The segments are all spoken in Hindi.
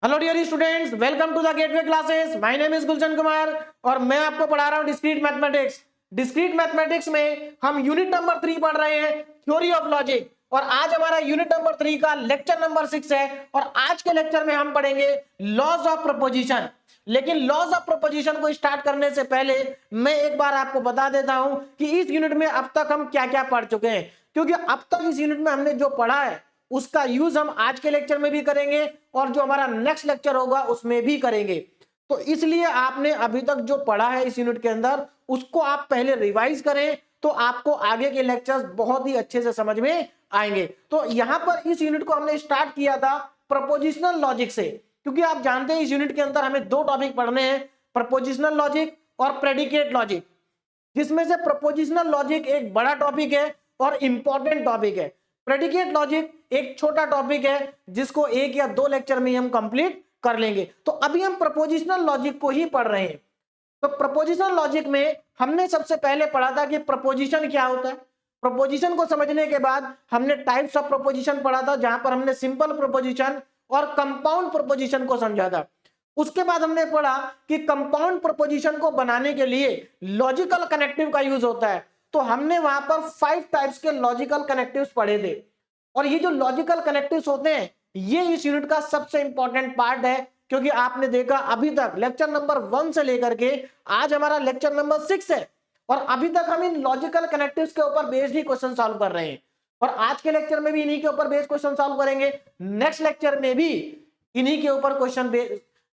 Hello dear students, welcome to the gateway classes. My name is Gulshan Kumar और मैं आपको पढ़ा रहा हूं डिस्क्रीट मैथमेटिक्स। डिस्क्रीट मैथमेटिक्स में हम यूनिट नंबर 3 पढ़ रहे हैं, थ्योरी ऑफ लॉजिक। और आज हमारा यूनिट नंबर 3 का लेक्चर नंबर 6 है और आज के लेक्चर में हम पढ़ेंगे लॉज ऑफ प्रोपोजिशन। लेकिन लॉज ऑफ प्रोपोजिशन को स्टार्ट करने से पहले मैं एक बार आपको बता देता हूं कि इस यूनिट में अब तक हम क्या क्या पढ़ चुके हैं, क्योंकि अब तक इस यूनिट में हमने जो पढ़ा है उसका यूज हम आज के लेक्चर में भी करेंगे और जो हमारा नेक्स्ट लेक्चर होगा उसमें भी करेंगे। तो इसलिए आपने अभी तक जो पढ़ा है इस यूनिट के अंदर उसको आप पहले रिवाइज करें, तो आपको आगे के लेक्चर्स बहुत ही अच्छे से समझ में आएंगे। तो यहां पर इस यूनिट को हमने स्टार्ट किया था प्रपोजिशनल लॉजिक से, क्योंकि आप जानते हैं इस यूनिट के अंदर हमें दो टॉपिक पढ़ने हैं, प्रपोजिशनल लॉजिक और प्रेडिकेट लॉजिक, जिसमें से प्रपोजिशनल लॉजिक एक बड़ा टॉपिक है और इंपॉर्टेंट टॉपिक है। प्रेडिकेट लॉजिक एक छोटा टॉपिक है जिसको एक या दो लेक्चर में हम कंप्लीट कर लेंगे। तो अभी हम प्रपोजिशनल लॉजिक को ही पढ़ रहे हैं। तो प्रपोजिशनल लॉजिक में हमने सबसे पहले पढ़ा था कि प्रपोजिशन क्या होता है। प्रपोजिशन को समझने के बाद हमने टाइप्स ऑफ प्रपोजिशन पढ़ा था, जहां पर हमने सिंपल प्रपोजिशन और कंपाउंड प्रपोजिशन को समझा था। उसके बाद हमने पढ़ा कि कंपाउंड प्रपोजिशन को बनाने के लिए लॉजिकल कनेक्टिव का यूज होता है। तो हमने वहां पर 5 टाइप्स के लॉजिकल कनेक्टिव्स पढ़े थे। और ये जो लॉजिकल कनेक्टिव्स होते हैं ये इस यूनिट का सबसे इंपॉर्टेंट पार्ट है, क्योंकि आपने देखा अभी तक लेक्चर नंबर 1 से लेकर के आज हमारा लेक्चर नंबर 6 है और अभी तक हम इन लॉजिकल कनेक्टिव्स के ऊपर बेस्ड ही क्वेश्चन सॉल्व कर रहे हैं। और आज के लेक्चर में भी इन्हीं के ऊपर बेस्ड क्वेश्चन सॉल्व करेंगे, नेक्स्ट लेक्चर में भी इन्हीं के ऊपर क्वेश्चन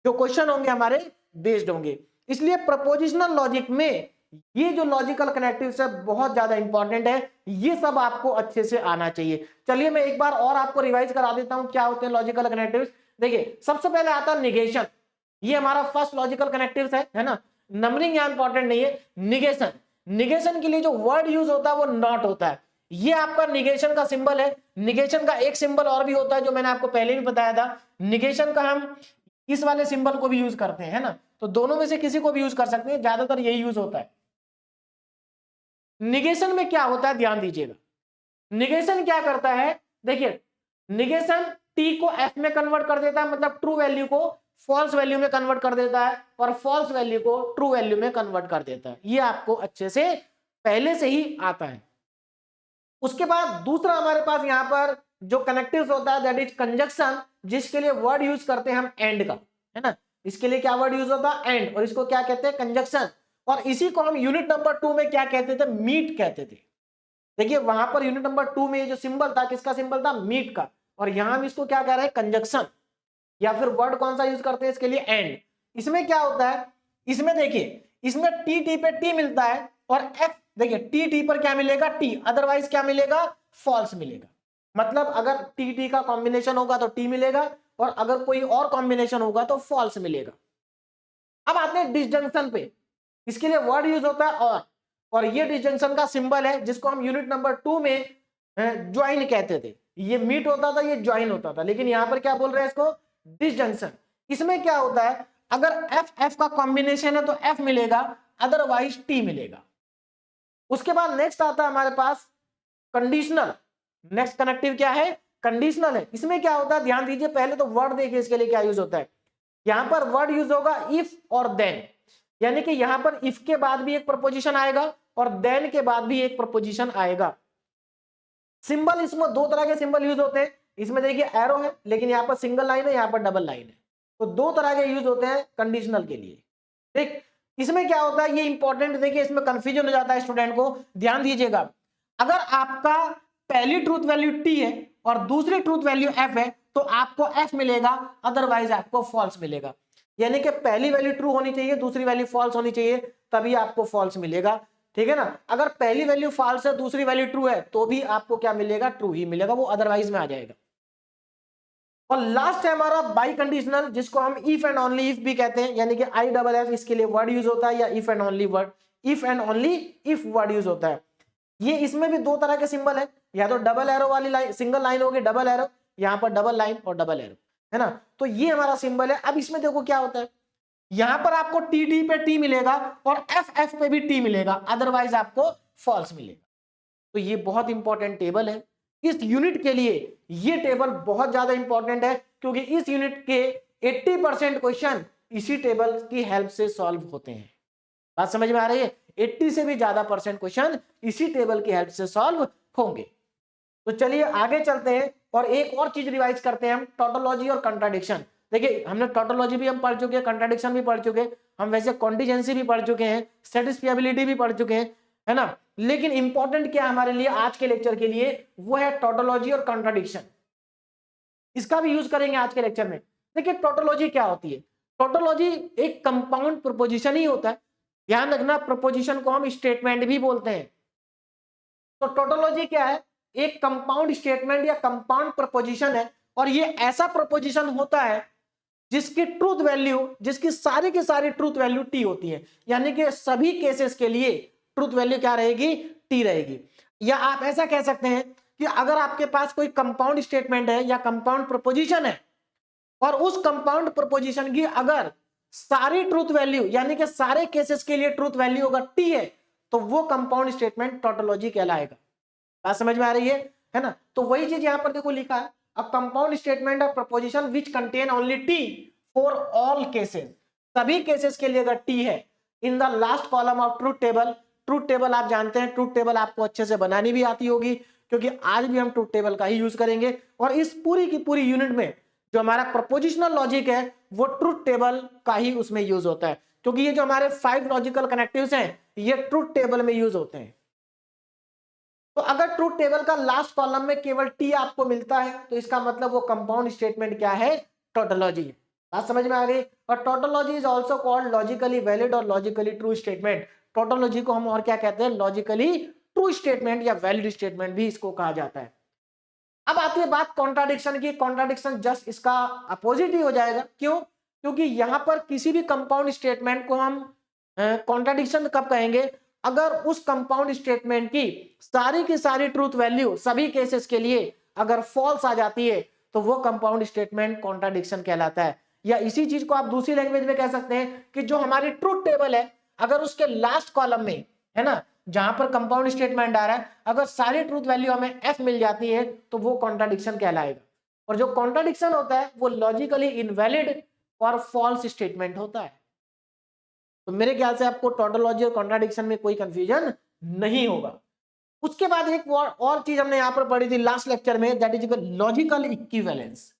जो क्वेश्चन होंगे हमारे बेस्ड होंगे। इसलिए प्रपोजिशनल लॉजिक में ये जो लॉजिकल कनेक्टिव्स है बहुत ज्यादा इंपॉर्टेंट है, ये सब आपको अच्छे से आना चाहिए। चलिए मैं एक बार और आपको रिवाइज करा देता हूं क्या होते हैं लॉजिकल कनेक्टिव्स। देखिए सबसे पहले आता है निगेशन, ये हमारा फर्स्ट लॉजिकल कनेक्टिव्स है ना। नंबरिंग यहां इंपॉर्टेंट नहीं है। निगेशन, निगेशन के लिए जो वर्ड यूज होता है वो नॉट होता है, ये आपका निगेशन का सिंबल है। निगेशन का एक सिंबल और भी होता है जो मैंने आपको पहले भी बताया था। निगेशन का हम इस वाले सिंबल को भी यूज करते हैं, है ना। तो दोनों में से किसी को भी यूज कर सकते हैं, ज्यादातर यही यूज होता है। निगेशन में क्या होता है ध्यान दीजिएगा। निगेशन क्या करता है, देखिए निगेशन टी को एफ में कन्वर्ट कर देता है, मतलब ट्रू वैल्यू को फॉल्स वैल्यू में कन्वर्ट कर देता है और फॉल्स वैल्यू को ट्रू वैल्यू में कन्वर्ट कर देता है। ये आपको अच्छे से पहले से ही आता है। उसके बाद दूसरा हमारे पास यहां पर जो कनेक्टिव्स होता है दैट इज कंजक्शन, जिसके लिए वर्ड यूज करते हैं हम एंड का, है ना। इसके लिए क्या वर्ड यूज होता है, एंड, और इसको क्या कहते हैं, कंजक्शन। और इसी को हम यूनिट नंबर 2 में क्या कहते थे, मीट कहते थे। देखिए वहां पर यूनिट नंबर 2 में ये जो सिंबल था किसका सिंबल था, मीट का, और यहां हम इसको क्या कह रहे हैं, कंजक्शन, या फिर वर्ड कौन सा यूज करते हैं इसके लिए, एंड। इसमें क्या होता है, इसमें देखिए इसमें टी टी पे टी मिलता है और एफ, देखिए टी टी पर क्या मिलेगा, टी, अदरवाइज क्या मिलेगा, फॉल्स मिलेगा। मतलब अगर टी टी का कॉम्बिनेशन होगा तो टी मिलेगा और अगर कोई और कॉम्बिनेशन होगा तो फॉल्स मिलेगा। अब आते हैं डिसजंक्शन पे, इसके लिए वर्ड यूज होता है और ये डिसजंक्शन का सिंबल है जिसको हम यूनिट नंबर 2 में ज्वाइन कहते थे। ये मीट होता था, ये ज्वाइन होता था, लेकिन यहां पर क्या बोल रहे हैं इसको, डिसजंक्शन। इसमें क्या होता है, अगर एफ एफ का कॉम्बिनेशन है तो एफ मिलेगा, अदरवाइज टी मिलेगा। उसके बाद नेक्स्ट आता है हमारे पास कंडीशनल। नेक्स्ट कनेक्टिव क्या है, कंडीशनल है। इसमें क्या होता है ध्यान दीजिए, पहले तो वर्ड देखिए इसके लिए क्या यूज होता है। यहां पर वर्ड यूज होगा इफ और देन, यानी कि यहां पर इफ के बाद भी एक प्रपोजिशन आएगा और देन के बाद भी एक प्रपोजिशन आएगा। सिंबल, इसमें दो तरह के सिंबल यूज होते हैं। इसमें देखिए एरो है, लेकिन यहां पर सिंगल लाइन है, यहां पर डबल लाइन है। तो दो तरह के यूज होते हैं कंडीशनल के लिए। ठीक, इसमें क्या होता है, ये इंपॉर्टेंट, देखिए इसमें कंफ्यूजन हो जाता है स्टूडेंट को, ध्यान दीजिएगा। अगर आपका पहली ट्रूथ वैल्यू टी है और दूसरी ट्रूथ वैल्यू एफ है तो आपको एफ मिलेगा, अदरवाइज आपको फॉल्स मिलेगा। यानी कि पहली वैल्यू ट्रू होनी चाहिए, दूसरी वैल्यू फॉल्स होनी चाहिए, तभी आपको फॉल्स मिलेगा। ठीक है ना। अगर पहली वैल्यू फॉल्स है दूसरी वैल्यू ट्रू है तो भी आपको क्या मिलेगा, ट्रू ही मिलेगा, वो अदरवाइज में आ जाएगा। और लास्ट है हमारा बाई कंडीशनल, जिसको हम इफ एंड ओनली इफ भी कहते हैं, यानी कि आई डबल एफ इसके लिए वर्ड यूज होता है, या if and only word, if and only if word use होता है। ये इसमें भी दो तरह के सिंबल है, या तो डबल एरो वाली लाइन, सिंगल लाइन होगी डबल एरो, यहां पर डबल लाइन और डबल एरो, है ना। तो ये हमारा सिंबल है। अब इसमें देखो क्या होता है, यहां पर आपको टी टी पे टी मिलेगा और एफ एफ पे भी टी मिलेगा, अदरवाइज आपको फॉल्स मिलेगा। तो ये बहुत इंपॉर्टेंट टेबल है इस यूनिट के लिए। ये टेबल बहुत ज्यादा इंपॉर्टेंट है क्योंकि इस यूनिट के 80% क्वेश्चन इसी टेबल की हेल्प से सॉल्व होते हैं। बात समझ में आ रही है? 80 से भी ज्यादा परसेंट क्वेश्चन इसी टेबल की हेल्प से सॉल्व होंगे। तो चलिए आगे चलते हैं और एक और चीज रिवाइज करते हैं हम, टोटोलॉजी और कंट्राडिक्शन। देखिए हमने टोटोलॉजी भी हम पढ़ चुके हैं, कंट्राडिक्शन भी पढ़ चुके हैं, हम वैसे कॉन्टिजेंसी भी पढ़ चुके हैं, सेटिस्फिएबिलिटी भी पढ़ चुके हैं, है ना। लेकिन इंपॉर्टेंट क्या हमारे लिए आज के लेक्चर के लिए, वो है टोटोलॉजी और कंट्राडिक्शन। इसका भी यूज करेंगे आज के लेक्चर में। देखिए टोटोलॉजी क्या होती है? टोटोलॉजी एक कंपाउंड प्रपोजिशन ही होता है। ध्यान रखना, प्रपोजिशन को हम स्टेटमेंट भी बोलते हैं। तो टोटोलॉजी क्या है? एक कंपाउंड स्टेटमेंट या कंपाउंड प्रपोजिशन है, और ये ऐसा प्रपोजिशन होता है जिसकी ट्रूथ वैल्यू, जिसकी सारी की सारी ट्रूथ वैल्यू टी होती है। यानी कि सभी केसेस के लिए ट्रूथ वैल्यू क्या रहेगी? टी रहेगी। या आप ऐसा कह सकते हैं कि अगर आपके पास कोई कंपाउंड स्टेटमेंट है या कंपाउंड प्रपोजिशन है, और उस कंपाउंड प्रपोजिशन की अगर सारी ट्रूथ वैल्यू यानी कि सारे केसेस के लिए ट्रूथ वैल्यू अगर टी है, तो वो कंपाउंड स्टेटमेंट टोटोलॉजी कहलाएगा। बात समझ में आ रही है ना। तो वही चीज यहां पर देखो लिखा है, a compound statement of preposition which contain only T for all cases. सभी केसेस के लिए अगर टी है in the last column of truth table. Truth table आप जानते हैं, ट्रूथ टेबल आपको अच्छे से बनानी भी आती होगी, क्योंकि आज भी हम ट्रूथ टेबल का ही यूज करेंगे। और इस पूरी की पूरी यूनिट में जो हमारा प्रपोजिशनल लॉजिक है वो ट्रूथ टेबल का ही उसमें यूज होता है, क्योंकि ये जो हमारे 5 लॉजिकल कनेक्टिव्स हैं ये ट्रूथ टेबल में यूज होते हैं। तो अगर ट्रूथ टेबल का लास्ट कॉलम में केवल टी आपको मिलता है, तो इसका मतलब वो कंपाउंड स्टेटमेंट क्या है? टोटोलॉजी है। बात समझ में आ गई। और tautology is also called logically valid और लॉजिकली ट्रू स्टेटमेंट। टोटोलॉजी को हम और क्या कहते हैं? लॉजिकली ट्रू स्टेटमेंट या वैलिड स्टेटमेंट भी इसको कहा जाता है। अब आती है बात कॉन्ट्राडिक्शन की। कॉन्ट्राडिक्शन जस्ट इसका अपोजिट ही हो जाएगा। क्यों? क्योंकि यहां पर किसी भी कंपाउंड स्टेटमेंट को हम कॉन्ट्राडिक्शन कब कहेंगे? अगर उस कंपाउंड स्टेटमेंट की सारी ट्रूथ वैल्यू सभी केसेस के लिए अगर फॉल्स आ जाती है, तो वो कंपाउंड स्टेटमेंट कॉन्ट्राडिक्शन कहलाता है। या इसी चीज को आप दूसरी लैंग्वेज में कह सकते हैं कि जो हमारी ट्रूथ टेबल है, अगर उसके लास्ट कॉलम में, है ना, जहां पर कंपाउंड स्टेटमेंट आ रहा है, अगर सारी ट्रूथ वैल्यू हमें एफ मिल जाती है, तो वो कॉन्ट्राडिक्शन कहलाएगा। और जो कॉन्ट्राडिक्शन होता है वो लॉजिकली इनवैलिड और फॉल्स स्टेटमेंट होता है। तो मेरे ख्याल से आपको टोटोलॉजी और कॉन्ट्राडिक्शन में कोई कंफ्यूजन नहीं होगा। उसके बाद एक और चीज हमने यहां पर पढ़ी थी लास्ट लेक्चर में, that is logical equivalence.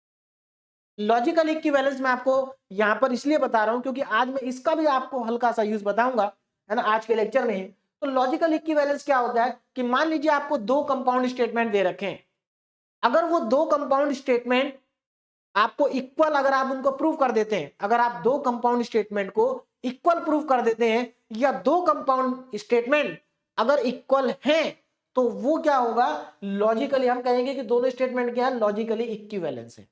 Logical equivalence मैं आपको यहां पर इसलिए बता रहा हूं क्योंकि आज मैं इसका भी आपको हल्का सा यूज बताऊंगा, है ना, आज के लेक्चर में ही। तो लॉजिकल इक्विवेलेंस क्या होता है कि मान लीजिए आपको दो कंपाउंड स्टेटमेंट दे रखे हैं। अगर वो दो कंपाउंड स्टेटमेंट आपको इक्वल, अगर आप उनको प्रूव कर देते हैं, अगर आप दो कंपाउंड स्टेटमेंट को इक्वल प्रूव कर देते हैं, या दो कंपाउंड स्टेटमेंट अगर इक्वल हैं, तो वो क्या होगा? लॉजिकली हम कहेंगे कि दोनों स्टेटमेंट क्या है? लॉजिकली इक्विवेलेंस है।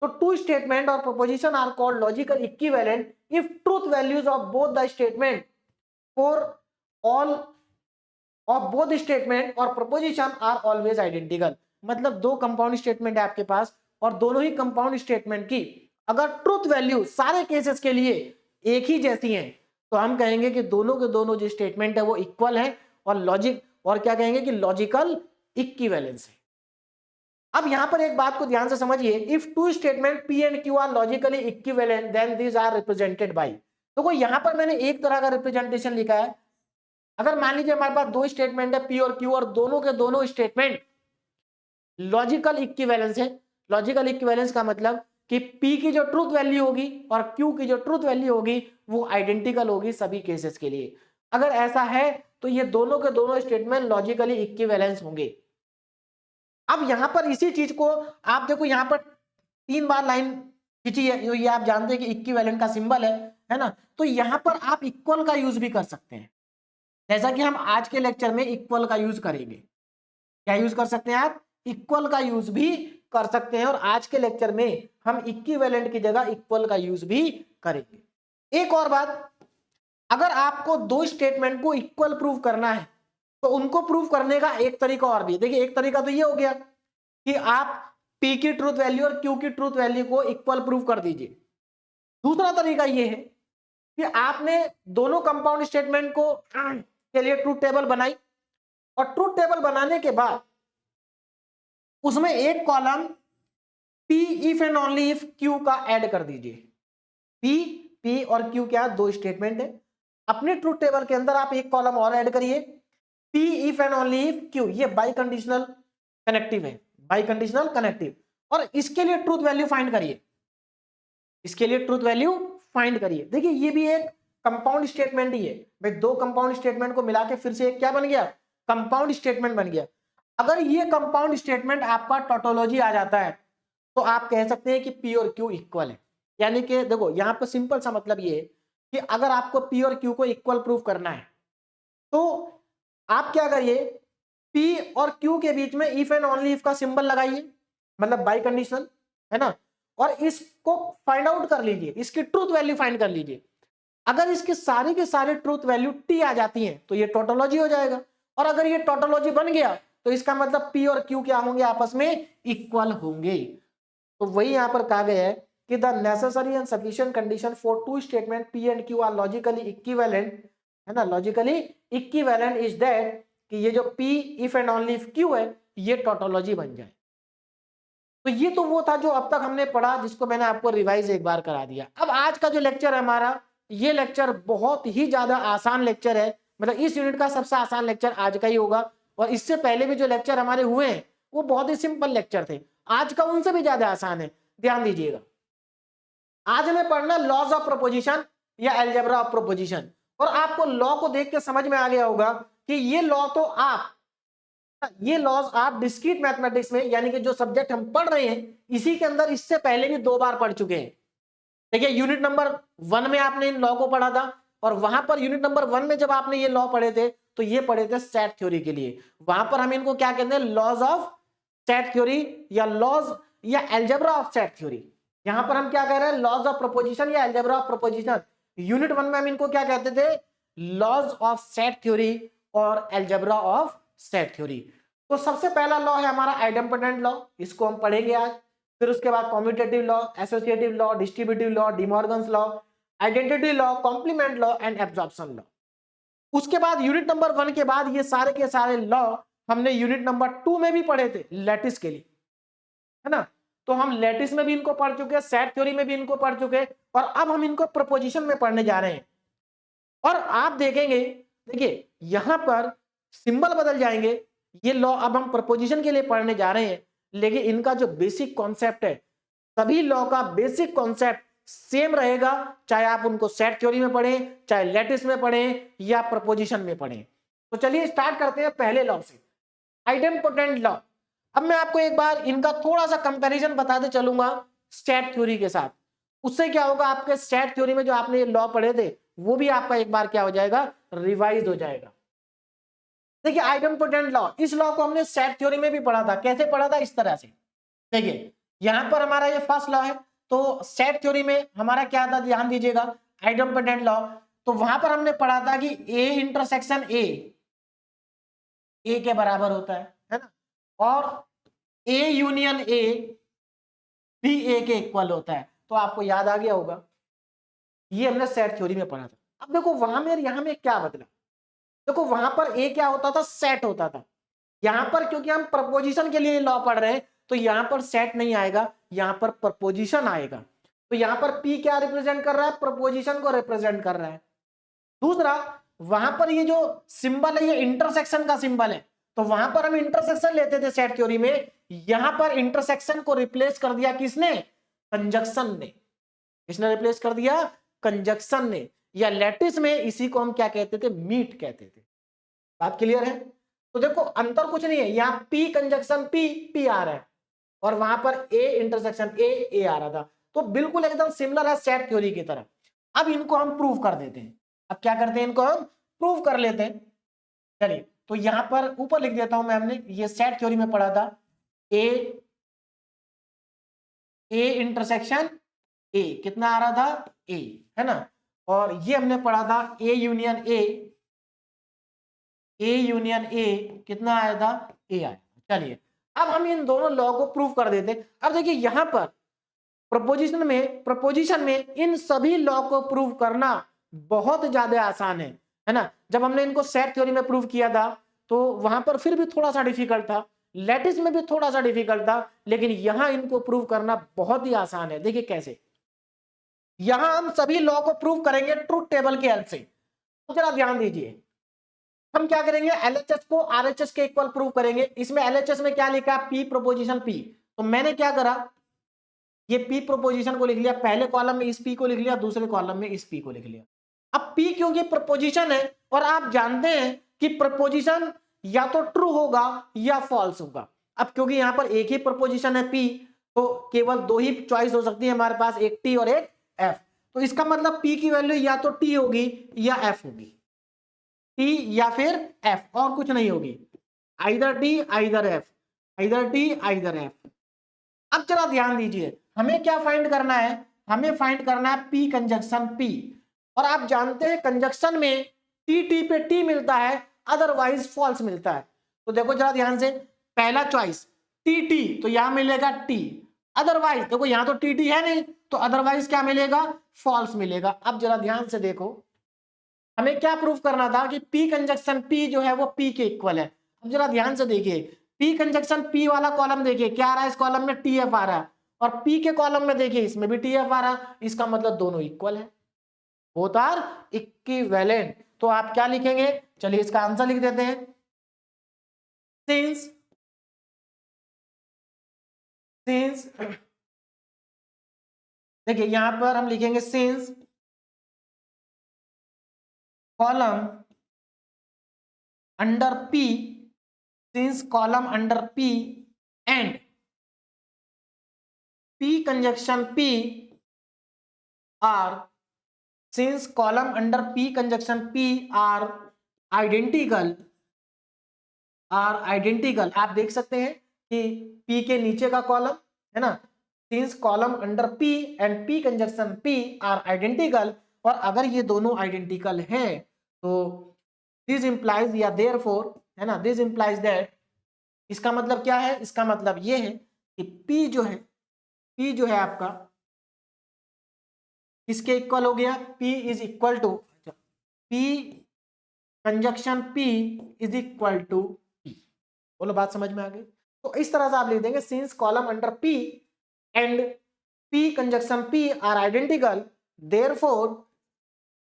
तो two statement or proposition are called logical equivalent if truth values of both the statement for all of both statement or proposition are always identical। मतलब दो कंपाउंड स्टेटमेंट है आपके पास, और दोनों ही कंपाउंड स्टेटमेंट की अगर ट्रूथ वैल्यू सारे केसेस के लिए एक ही जैसी है, तो हम कहेंगे कि दोनों के दोनों जो स्टेटमेंट है वो इक्वल है, और लॉजिक, और क्या कहेंगे कि लॉजिकल इक्विवेलेंस है। अब यहां पर एक बात को ध्यान से समझिए, if two statement P and Q are logically equivalent then these are represented by. तो यहां पर मैंने एक तरह का रिप्रेजेंटेशन लिखा है। अगर मान लीजिए हमारे पास दो स्टेटमेंट है P और Q, और दोनों के दोनों स्टेटमेंट लॉजिकल इक्विवेलेंस है। लॉजिकल इक्विवेलेंस का मतलब कि P की जो ट्रूथ वैल्यू होगी और Q की जो ट्रूथ वैल्यू होगी वो आइडेंटिकल होगी सभी केसेस के लिए। अगर ऐसा है तो ये दोनों के दोनों स्टेटमेंट लॉजिकली इक्विवेलेंस होंगे। अब यहां पर इसी चीज को आप देखो, यहां पर 3 बार लाइन खींची है, जो ये आप जानते हैं कि इक्विवेलेंट का सिंबल है ना। तो यहां पर आप इक्वल का यूज भी कर सकते हैं, जैसा कि हम आज के लेक्चर में इक्वल का यूज करेंगे। क्या यूज कर सकते हैं आप? इक्वल का यूज भी कर सकते हैं, और आज के लेक्चर में हम इक्विवेलेंट की जगह इक्वल का यूज भी करेंगे। एक और बात, अगर आपको दो स्टेटमेंट को इक्वल प्रूव करना है, तो उनको प्रूव करने का एक तरीका और भी है। देखिए एक तरीका तो ये हो गया कि आप P की ट्रूथ वैल्यू और Q की ट्रूथ वैल्यू को इक्वल प्रूव कर दीजिए। दूसरा तरीका ये है कि आपने दोनों कंपाउंड स्टेटमेंट को के लिए ट्रूथ टेबल बनाई, और ट्रूथ टेबल बनाने के बाद उसमें एक column P if and only if Q का ऐड कर दीजिए। पी और क्यू क्या, दो स्टेटमेंट है। अपने ट्रूथ टेबल के अंदर आप एक कॉलम और ऐड करिए, P if and only if Q. ये बाई कंडीशनल कनेक्टिव है, बाई कंडीशनल कनेक्टिव। और इसके लिए ट्रूथ वैल्यू फाइंड करिए, इसके लिए ट्रूथ वैल्यू फाइंड करिए। देखिए ये भी एक कंपाउंड स्टेटमेंट ही है भाई, दो कंपाउंड स्टेटमेंट को मिला के फिर से एक क्या बन गया, कंपाउंड स्टेटमेंट बन गया। अगर ये कंपाउंड स्टेटमेंट आपका टोटोलॉजी आ जाता है तो आप कह सकते हैं कि पी और क्यू इक्वल है। यानी कि देखो यहां पर सिंपल सा मतलब ये है कि अगर आपको पी और क्यू को इक्वल प्रूव करना है तो आप क्या करिए, पी और क्यू के बीच में इफ एंड ओनली इफ का सिंबल लगाइए, मतलब बाई कंडीशनल, है ना। और इसको फाइंड आउट कर लीजिए, इसकी ट्रूथ वैल्यू फाइंड कर लीजिए। अगर इसके सारे के सारे ट्रूथ वैल्यू टी आ जाती हैं तो ये टोटोलॉजी हो जाएगा। और अगर ये टोटोलॉजी बन गया तो इसका मतलब पी और क्यू क्या होंगे, आपस में इक्वल होंगे। तो वही यहां पर कहा गया है कि the necessary and sufficient condition for two statement P and Q are logically equivalent, है ना, लॉजिकली इक्विवेलेंट इज दैट कि ये जो P if and only if Q है ये टोटोलॉजी बन जाए। तो ये तो वो था जो अब तक हमने पढ़ा, जिसको मैंने आपको रिवाइज एक बार करा दिया। अब आज का जो लेक्चर है हमारा, ये लेक्चर बहुत ही ज्यादा आसान लेक्चर है, मतलब इस यूनिट का सबसे आसान लेक्चर आज का ही होगा। और इससे पहले भी जो लेक्चर हमारे हुए हैं वो बहुत ही सिंपल लेक्चर थे, आज का उनसे भी ज्यादा आसान है। ध्यान दीजिएगा, आज हमें पढ़ना लॉज ऑफ प्रोपोजिशन या अलजेब्रा ऑफ प्रोपोजिशन। और आपको लॉ को देख के समझ में आ गया होगा कि ये लॉ तो ये लॉज आप डिस्क्रीट मैथमेटिक्स में, यानी कि जो सब्जेक्ट हम पढ़ रहे हैं इसी के अंदर, इससे पहले भी 2 बार पढ़ चुके हैं। देखिए यूनिट नंबर 1 में आपने इन लॉ को पढ़ा था, और वहां पर यूनिट नंबर 1 में जब आपने ये लॉ पढ़े थे तो ये पढ़े थे सेट थ्योरी के लिए। वहां पर हम इनको क्या कहते हैं, लॉज ऑफ सेट थ्योरी या लॉज या अलजेब्रा ऑफ सेट थ्योरी। यहां पर हम क्या कह रहे हैं, लॉज ऑफ प्रोपोजिशन या अलजेब्रा ऑफ प्रोपोजिशन। यूनिट 1 में हम इनको क्या कहते थे, लॉज ऑफ सेट थ्योरी और अलजेब्रा ऑफ सेट थ्योरी। तो सबसे पहला लॉ है हमारा आइडेम्पोटेंट लॉ, इसको हम पढ़ेंगे आज। फिर उसके बाद commutative law, associative law, distributive law, De Morgan's law, identity law, complement law and absorption law. उसके बाद यूनिट नंबर 1 के बाद ये सारे के सारे लॉ हमने यूनिट नंबर 2 में भी पढ़े थे लैटिस के लिए, है ना। तो हम लैटिस में भी इनको पढ़ चुके हैं, सेट थ्योरी में भी इनको पढ़ चुके हैं, और अब हम इनको प्रोपोजिशन में पढ़ने जा रहे हैं। और आप देखेंगे, देखिए यहां पर सिंबल बदल जाएंगे। ये लॉ अब हम प्रपोजिशन के लिए पढ़ने जा रहे हैं, लेकिन इनका जो बेसिक कॉन्सेप्ट है, सभी लॉ का बेसिक कॉन्सेप्ट सेम रहेगा, चाहे आप उनको सेट थ्योरी में पढ़ें, चाहे लैटिस में पढ़ें या प्रपोजिशन में पढ़ें। तो चलिए स्टार्ट करते हैं पहले लॉ से, आइडेम्पोटेंट लॉ। अब मैं आपको एक बार इनका थोड़ा सा कंपैरिजन बताते चलूंगा सेट थ्योरी के साथ। उससे क्या होगा, आपके सेट थ्योरी में जो आपने ये लॉ पढ़े थे वो भी आपका एक बार क्या हो जाएगा, रिवाइज हो जाएगा। देखिए आइडेम्पोटेंट लॉ, इस लॉ को हमने सेट थ्योरी में भी पढ़ा था। कैसे पढ़ा था, इस तरह से। देखिए यहां पर हमारा ये फर्स्ट लॉ है, तो सेट थ्योरी में हमारा क्या था, ध्यान दीजिएगा, आइडेम्पोटेंट लॉ। तो वहां पर हमने पढ़ा था कि ए इंटरसेक्शन ए के बराबर होता है ना, और ए यूनियन ए भी ए के इक्वल होता है। तो आपको याद आ गया होगा, ये हमने सेट थ्योरी में पढ़ा था। अब देखो वहां में यहां में क्या बदला, देखो वहां पर ए क्या होता था, सेट होता था। यहां पर क्योंकि हम प्रपोजिशन के लिए लॉ पढ़ रहे हैं तो यहां पर सेट नहीं आएगा, यहां पर प्रपोजिशन आएगा। तो यहां पर पी क्या रिप्रेजेंट कर रहा है, प्रपोजिशन को रिप्रेजेंट कर रहा है। दूसरा, वहां पर ये जो सिंबल है ये इंटरसेक्शन का सिंबल है, तो वहां पर हम इंटरसेक्शन लेते थे सेट थ्योरी में, यहां पर इंटरसेक्शन को रिप्लेस कर दिया किसने, कंजक्शन ने। किसने रिप्लेस कर दिया, कंजक्शन ने। या लैटिस में इसी को हम क्या कहते थे, मीट कहते थे। बात क्लियर है। तो देखो अंतर कुछ नहीं है, यहाँ पी कंजक्शन पी आ रहा है, और वहां पर ए इंटरसेक्शन ए आ रहा था। तो बिल्कुल एकदम सिमिलर है सेट थ्योरी की तरह। अब इनको हम प्रूव कर देते हैं। अब क्या करते हैं, इनको हम प्रूव कर लेते हैं। चलिए तो यहां पर ऊपर लिख देता हूं मैं, हमने ये सेट थ्योरी में पढ़ा था, ए इंटरसेक्शन ए कितना आ रहा था, ए, है ना। और ये हमने पढ़ा था ए यूनियन ए कितना आया था, ए आया। चलिए अब हम इन दोनों लॉ को प्रूव कर देते। अब देखिए यहां पर प्रपोजिशन में इन सभी लॉ को प्रूव करना बहुत ज्यादा आसान है ना। जब हमने इनको सेट थ्योरी में प्रूव किया था तो वहां पर फिर भी थोड़ा सा डिफिकल्ट था, लैटिस में भी थोड़ा सा डिफिकल्ट था, लेकिन यहां इनको प्रूव करना बहुत ही आसान है। देखिए कैसे, यहां हम सभी लॉ को प्रूव करेंगे ट्रुथ टेबल की हेल्प से। तो जरा ध्यान दीजिए, हम क्या करेंगे, एलएचएस को आरएचएस के इक्वल प्रूव करेंगे। इसमें एलएचएस में क्या लिखा है, पी प्रोपोजिशन पी। तो मैंने क्या करा, ये पी प्रोपोजिशन को लिख लिया, पहले कॉलम में इस पी को लिख लिया, दूसरे कॉलम में इस पी को लिख लिया। अब पी क्योंकि प्रपोजिशन है और आप जानते हैं कि प्रपोजिशन या तो ट्रू होगा या फॉल्स होगा। अब क्योंकि यहां पर एक ही प्रपोजिशन है पी, तो केवल दो ही चॉइस हो सकती है हमारे पास, एक टी और एक एफ। तो इसका मतलब पी की वैल्यू या तो टी होगी या एफ होगी, टी या फिर एफ, और कुछ नहीं होगी। Either T either F, either T either F. अब जरा ध्यान दीजिए, हमें क्या फाइंड करना है, हमें फाइंड करना है पी कंजक्शन पी। और आप जानते हैं कंजक्शन में टी टी पे टी मिलता है, अदरवाइज फॉल्स मिलता है। तो देखो जरा ध्यान से, पहला चॉइस टी टी, तो यहां मिलेगा टी, अदरवाइज देखो यहां तो टी टी है नहीं, तो अदरवाइज क्या मिलेगा, फॉल्स मिलेगा। अब जरा ध्यान से देखो, हमें क्या प्रूफ करना था कि पी कंजक्शन पी जो है वो पी के इक्वल है। अब जरा ध्यान से देखिए, पी कंजक्शन पी वाला कॉलम देखिए क्या आ रहा है, इस कॉलम में टी एफ आ रहा है, और पी के कॉलम में देखिए इसमें भी टी एफ आ रहा है। इसका मतलब दोनों इक्वल है, बोथ आर इक्विवेलेंट। तो आप क्या लिखेंगे, चलिए इसका आंसर लिख देते हैं। सिंस सिंस देखिए यहां पर हम लिखेंगे since column under P, since column under P and P conjunction P are, since column under P conjunction P are identical, आप देख सकते हैं कि P के नीचे का कॉलम है ना, since column under P and P conjunction P are identical, और अगर ये दोनों आइडेंटिकल हैं तो this implies या therefore है ना, this implies that, इसका मतलब क्या है, इसका मतलब ये है कि P जो है आपका इसके इक्वल हो गया, P is equal to P conjunction P is equal to P। बोलो बात समझ में आ गई। तो इस तरह से आप लिख देंगे, since column under P and P conjunction P are identical, therefore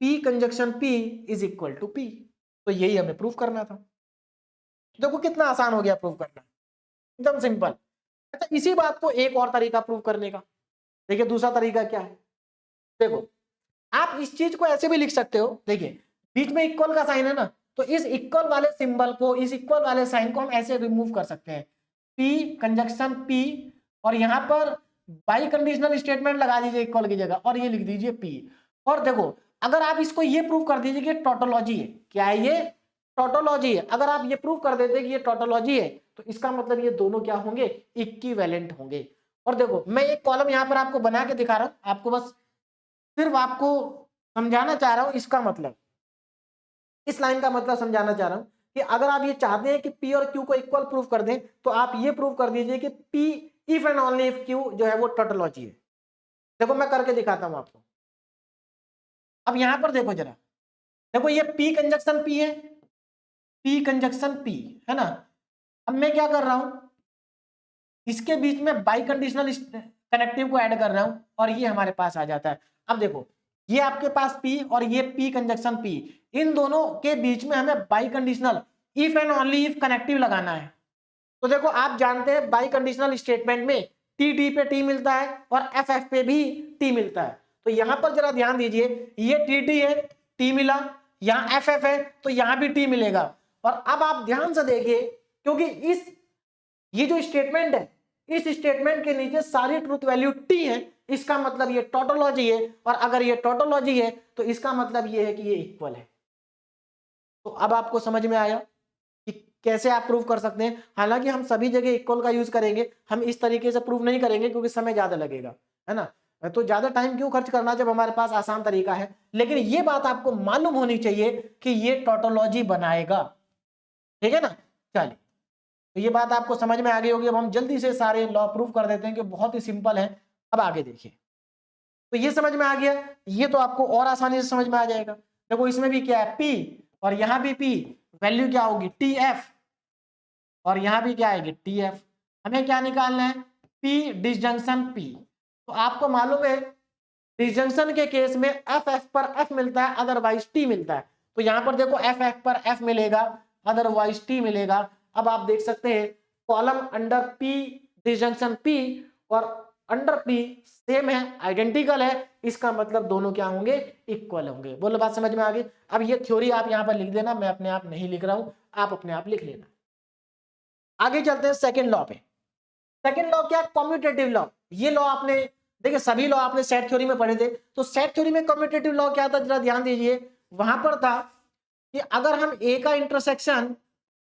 P conjunction P is equal to P। तो यही हमें प्रूफ करना था। देखो कितना आसान हो गया प्रूफ करना, एकदम सिंपल। अच्छा, इसी बात को एक और तरीका प्रूव करने का, देखिए दूसरा तरीका क्या है। देखो आप इस चीज को ऐसे भी लिख सकते हो, देखिए बीच में इक्वल का साइन है ना, तो इस इक्वल वाले सिंबल को, इस इक्वल वाले साइन को हम ऐसे रिमूव कर सकते हैं, P कंजक्शन P, और यहां पर बाई कंडीशनल स्टेटमेंट लगा दीजिए इक्वल की जगह, और ये लिख दीजिए P। और देखो अगर आप इसको ये प्रूव कर दीजिए कि टोटोलॉजी है, क्या है ये, टोटोलॉजी है। अगर आप ये प्रूव कर देते कि ये टोटोलॉजी है, तो इसका मतलब ये दोनों क्या होंगे, इक्विवेलेंट होंगे। और देखो मैं एक कॉलम यहां पर आपको बना के दिखा रहा हूं, आपको बस सिर्फ आपको समझाना चाह रहा हूं, इसका मतलब, इस लाइन का मतलब समझाना चाह रहा हूं कि अगर आप ये चाहते हैं कि P और Q को इक्वल प्रूफ कर दें, तो आप ये प्रूफ कर दीजिए कि P if and only if Q जो है वो टोटोलॉजी है। देखो मैं करके दिखाता हूं आपको। अब यहां पर देखो जरा, देखो ये P कंजक्शन P है, P कंजक्शन P है ना। अब मैं क्या कर रहा हूं, इसके बीच में बाई कंडीशनल कनेक्टिव को ऐड कर रहा हूं, और ये हमारे पास आ जाता है। अब देखो ये आपके पास P और ये P कंजक्शन P, इन दोनों के बीच में हमें by conditional if and only if connective लगाना है। तो देखो आप जानते हैं बाई कंडीशनल स्टेटमेंट में टी टी पे टी मिलता है और एफ एफ पे भी टी मिलता है। तो यहां पर जरा ध्यान दीजिए, ये टी टी है, टी मिला, यहां एफ एफ है तो यहां भी टी मिलेगा। और अब आप ध्यान से देखिए, क्योंकि ये जो स्टेटमेंट है, इस स्टेटमेंट के नीचे सारी ट्रूथ वैल्यू टी है, इसका मतलब ये टोटोलॉजी है, और अगर ये टोटोलॉजी है तो इसका मतलब ये है कि ये इक्वल है। तो अब आपको समझ में आया कि कैसे आप प्रूव कर सकते हैं। हालांकि हम सभी जगह इक्वल का यूज करेंगे, हम इस तरीके से प्रूव नहीं करेंगे क्योंकि समय ज्यादा लगेगा, है ना। तो ज्यादा टाइम क्यों खर्च करना जब हमारे पास आसान तरीका है। लेकिन ये बात आपको मालूम होनी चाहिए कि ये टोटोलॉजी बनाएगा, ठीक है ना। चलिए, तो ये बात आपको समझ में आ गई होगी। अब हम जल्दी से सारे लॉ प्रूव कर देते हैं कि बहुत ही सिंपल है। अब आगे देखिए, तो ये समझ में आ गया, ये तो आपको और आसानी से समझ में आ जाएगा। देखो इसमें भी क्या है, P, और यहां भी P, वैल्यू क्या होगी, टी एफ। और यहाँ भी क्या आएगी TF। हमें क्या निकालना है, P डिसजंक्शन P। तो आपको मालूम है डिसजंक्शन के केस में एफ पर एफ मिलता है, अदरवाइज टी मिलता है। तो यहाँ पर देखो एफ पर एफ मिलेगा, अदरवाइज टी मिलेगा। अब आप देख सकते हैं column under P disjunction P और अंडर P सेम है, आइडेंटिकल है, इसका मतलब दोनों क्या होंगे, इक्वल होंगे। बोलो बात समझ में आ गई। अब ये थ्योरी आप यहाँ पर लिख देना, मैं अपने आप नहीं लिख रहा हूं, आप अपने आप लिख लेना। आगे चलते हैं सेकेंड लॉ पे। सेकेंड लॉ क्या, कम्यूटेटिव लॉ। ये लॉ आपने देखिए सभी लॉ आपने सेट थ्योरी में पढ़े थे। तो सेट थ्योरी में कम्यूटेटिव लॉ क्या था, जरा ध्यान दीजिए। वहां पर था कि अगर हम ए का इंटरसेक्शन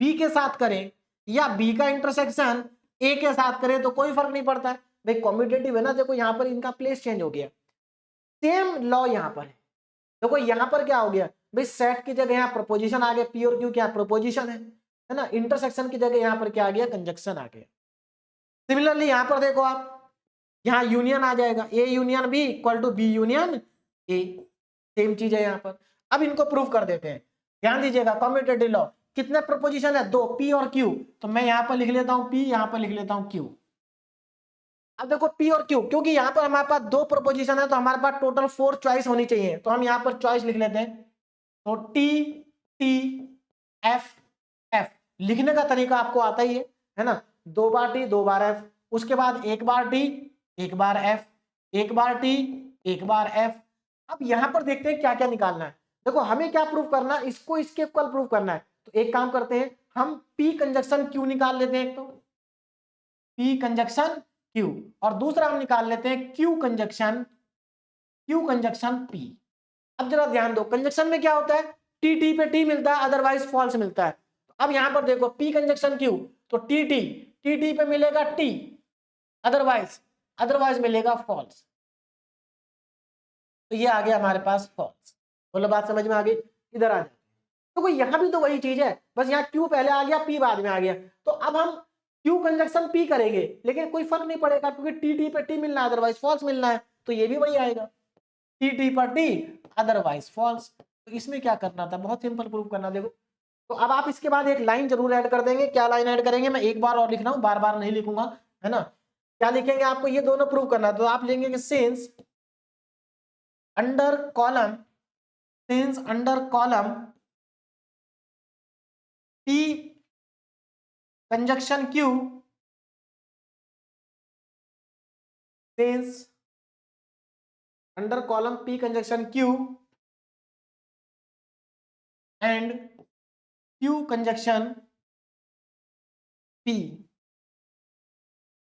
बी के साथ करें या बी का इंटरसेक्शन ए के साथ करें तो कोई फर्क नहीं पड़ता है। भाई कम्यूटेटिव है ना, देखो यहाँ पर इनका प्लेस चेंज हो गया। सेम लॉ यहाँ पर है। देखो यहाँ पर क्या हो गया, भाई सेट की जगह यहाँ प्रपोजिशन आ गया, पी और क्यू क्या प्रपोजिशन है ना। इंटरसेक्शन की जगह यहाँ पर क्या आ गया, कंजक्शन आ गया। सिमिलरली यहाँ पर देखो आप, यहाँ यूनियन आ जाएगा, A union B equal to B union A, same चीज है यहाँ पर। अब इनको प्रूव कर देते हैं। ध्यान दीजिएगा कम्यूटेटिव लॉ, कितने प्रपोजिशन है, दो, पी और क्यू। तो मैं यहाँ पर लिख लेता हूँ पी, यहाँ पर लिख लेता हूँ क्यू। अब देखो पी और क्यू, क्योंकि यहाँ पर हमारे पास दो प्रपोजिशन है तो हमारे पास टोटल 4 चॉइस होनी चाहिए। तो हम यहाँ पर चॉइस लिख लेते हैं। तो टी टी एफ एफ लिखने का तरीका आपको आता ही है ना, 2 बार टी 2 बार एफ, उसके बाद 1 बार टी 1 बार एफ, 1 बार टी 1 बार एफ। अब यहां पर देखते हैं क्या क्या निकालना है। देखो हमें क्या प्रूव करना है, इसको इसके इक्वल प्रूव करना है। तो एक काम करते हैं, हम पी कंजक्शन क्यू निकाल लेते हैं। एक तो पी कंजक्शन क्यू और दूसरा हम निकाल लेते हैं क्यू कंजक्शन पी। अब जरा ध्यान दो, कंजक्शन में क्या होता है, टी टी पे टी मिलता है, अदरवाइज फॉल्स मिलता है। तो अब यहां पर देखो पी कंजक्शन क्यू, तो टी टी पे मिलेगा टी, अदरवाइज मिलेगा फॉल्स। तो ये आ गया हमारे पास फॉल्स। बोलो बात समझ में आ गई। इधर आ जाए तो कोई यहां भी तो वही चीज है, बस यहाँ क्यू पहले आ गया पी बाद में आ गया। तो अब हम क्यू कंजक्शन पी करेंगे लेकिन कोई फर्क नहीं पड़ेगा क्योंकि टी पे टी मिलना है, अदरवाइज फॉल्स मिलना है। तो ये भी वही आएगा, टी पर टी अदरवाइज फॉल्स। तो इसमें क्या करना था, बहुत सिंपल प्रूफ करना। देखो तो अब आप इसके बाद एक लाइन जरूर ऐड कर देंगे। क्या लाइन ऐड करेंगे, मैं एक बार और लिख रहा हूं, बार बार नहीं लिखूंगा, है ना। क्या लिखेंगे, आपको ये दोनों प्रूव करना है। तो आप लेंगे कि since under column P conjunction Q, since under column P conjunction Q and Q conjunction P,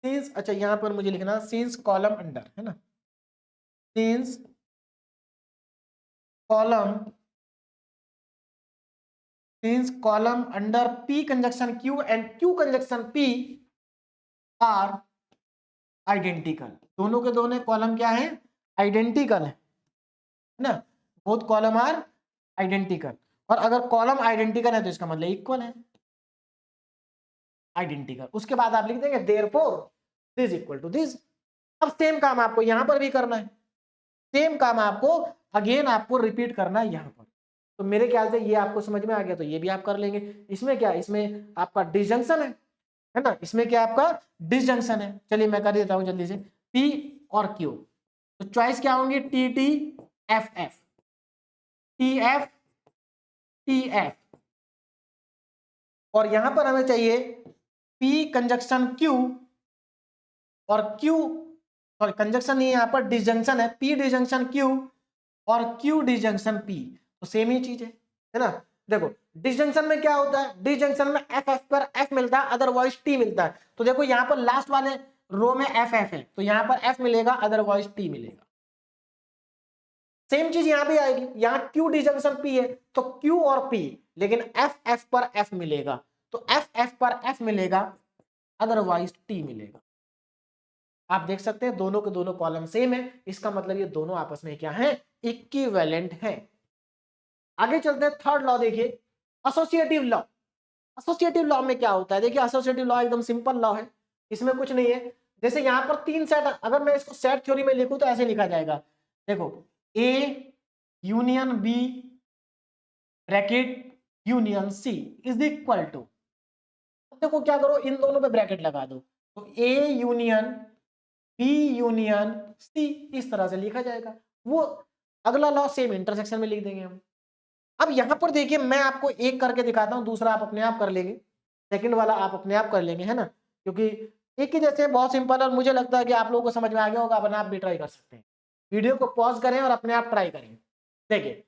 since, अच्छा यहां पर मुझे लिखना सिंस कॉलम अंडर, है ना, since column under P conjunction Q and Q conjunction P are identical. दोनों के दोनों कॉलम क्या है, आइडेंटिकल है ना, बोथ कॉलम आर आइडेंटिकल। और अगर कॉलम आइडेंटिकल है तो इसका मतलब इक्वल है, आइडेंटिकल। उसके बाद आप लिख देंगे therefore this equal to this. अब सेम काम आपको यहां पर भी करना है, सेम काम आपको अगेन आपको रिपीट करना है यहां पर। तो मेरे ख्याल से ये आपको समझ में आ गया, तो ये भी आप कर लेंगे। इसमें क्या, इसमें आपका डिसजंक्शन है ना, इसमें क्या आपका डिसजंक्शन है। चलिए मैं कर देता हूं जल्दी से, P और Q। तो चॉइस क्या होंगी, T T F F, T F T F. और यहां पर हमें चाहिए P कंजक्शन Q और Q, सॉरी कंजक्शन नहीं है यहाँ पर, डिसजंक्शन है, P डिसजंक्शन Q और Q डिसजंक्शन P। तो सेम ही चीज है ना। देखो डिसजंक्शन में क्या होता है, डिसजंक्शन में एफ एफ पर एफ मिलता है, अदरवाइज टी मिलता है। तो देखो यहाँ पर लास्ट वाले रो में एफ एफ है तो यहाँ पर एफ मिलेगा, अदरवाइज टी मिलेगा। सेम चीज यहां भी आएगी, यहां क्यू डिसजंक्शन पी है तो क्यू और पी, लेकिन एफ एफ पर एफ मिलेगा, तो एफ एफ पर एफ मिलेगा, अदरवाइज टी मिलेगा। आप देख सकते हैं दोनों के दोनों कॉलम सेम है, इसका मतलब ये दोनों आपस में क्या है, इक्विवेलेंट है। आगे चलते हैं थर्ड लॉ, देखिए एसोसिएटिव लॉ। एसोसिएटिव लॉ में क्या होता है, देखिए एसोसिएटिव लॉ एकदम सिंपल लॉ है, इसमें कुछ नहीं है। जैसे यहां पर 3 सेट, अगर मैं इसको सेट थ्योरी में लिखूं तो ऐसे लिखा जाएगा, देखो A union B bracket union C is equal to, देखो क्या करो, इन दोनों पे ब्रैकेट लगा दो, तो A union B union C इस तरह से लिखा जाएगा। वो अगला लॉ सेम इंटरसेक्शन में लिख देंगे हम। अब यहां पर देखिए मैं आपको एक करके दिखाता हूं, दूसरा आप अपने आप कर लेंगे, सेकंड वाला आप अपने आप कर लेंगे, है ना, क्योंकि एक ही जैसे बहुत सिंपल है और मुझे लगता है कि आप लोगों को समझ में आ गया होगा, अपने आप भी ट्राई कर सकते हैं। वीडियो को पॉज करें और अपने आप ट्राई करें। देखिए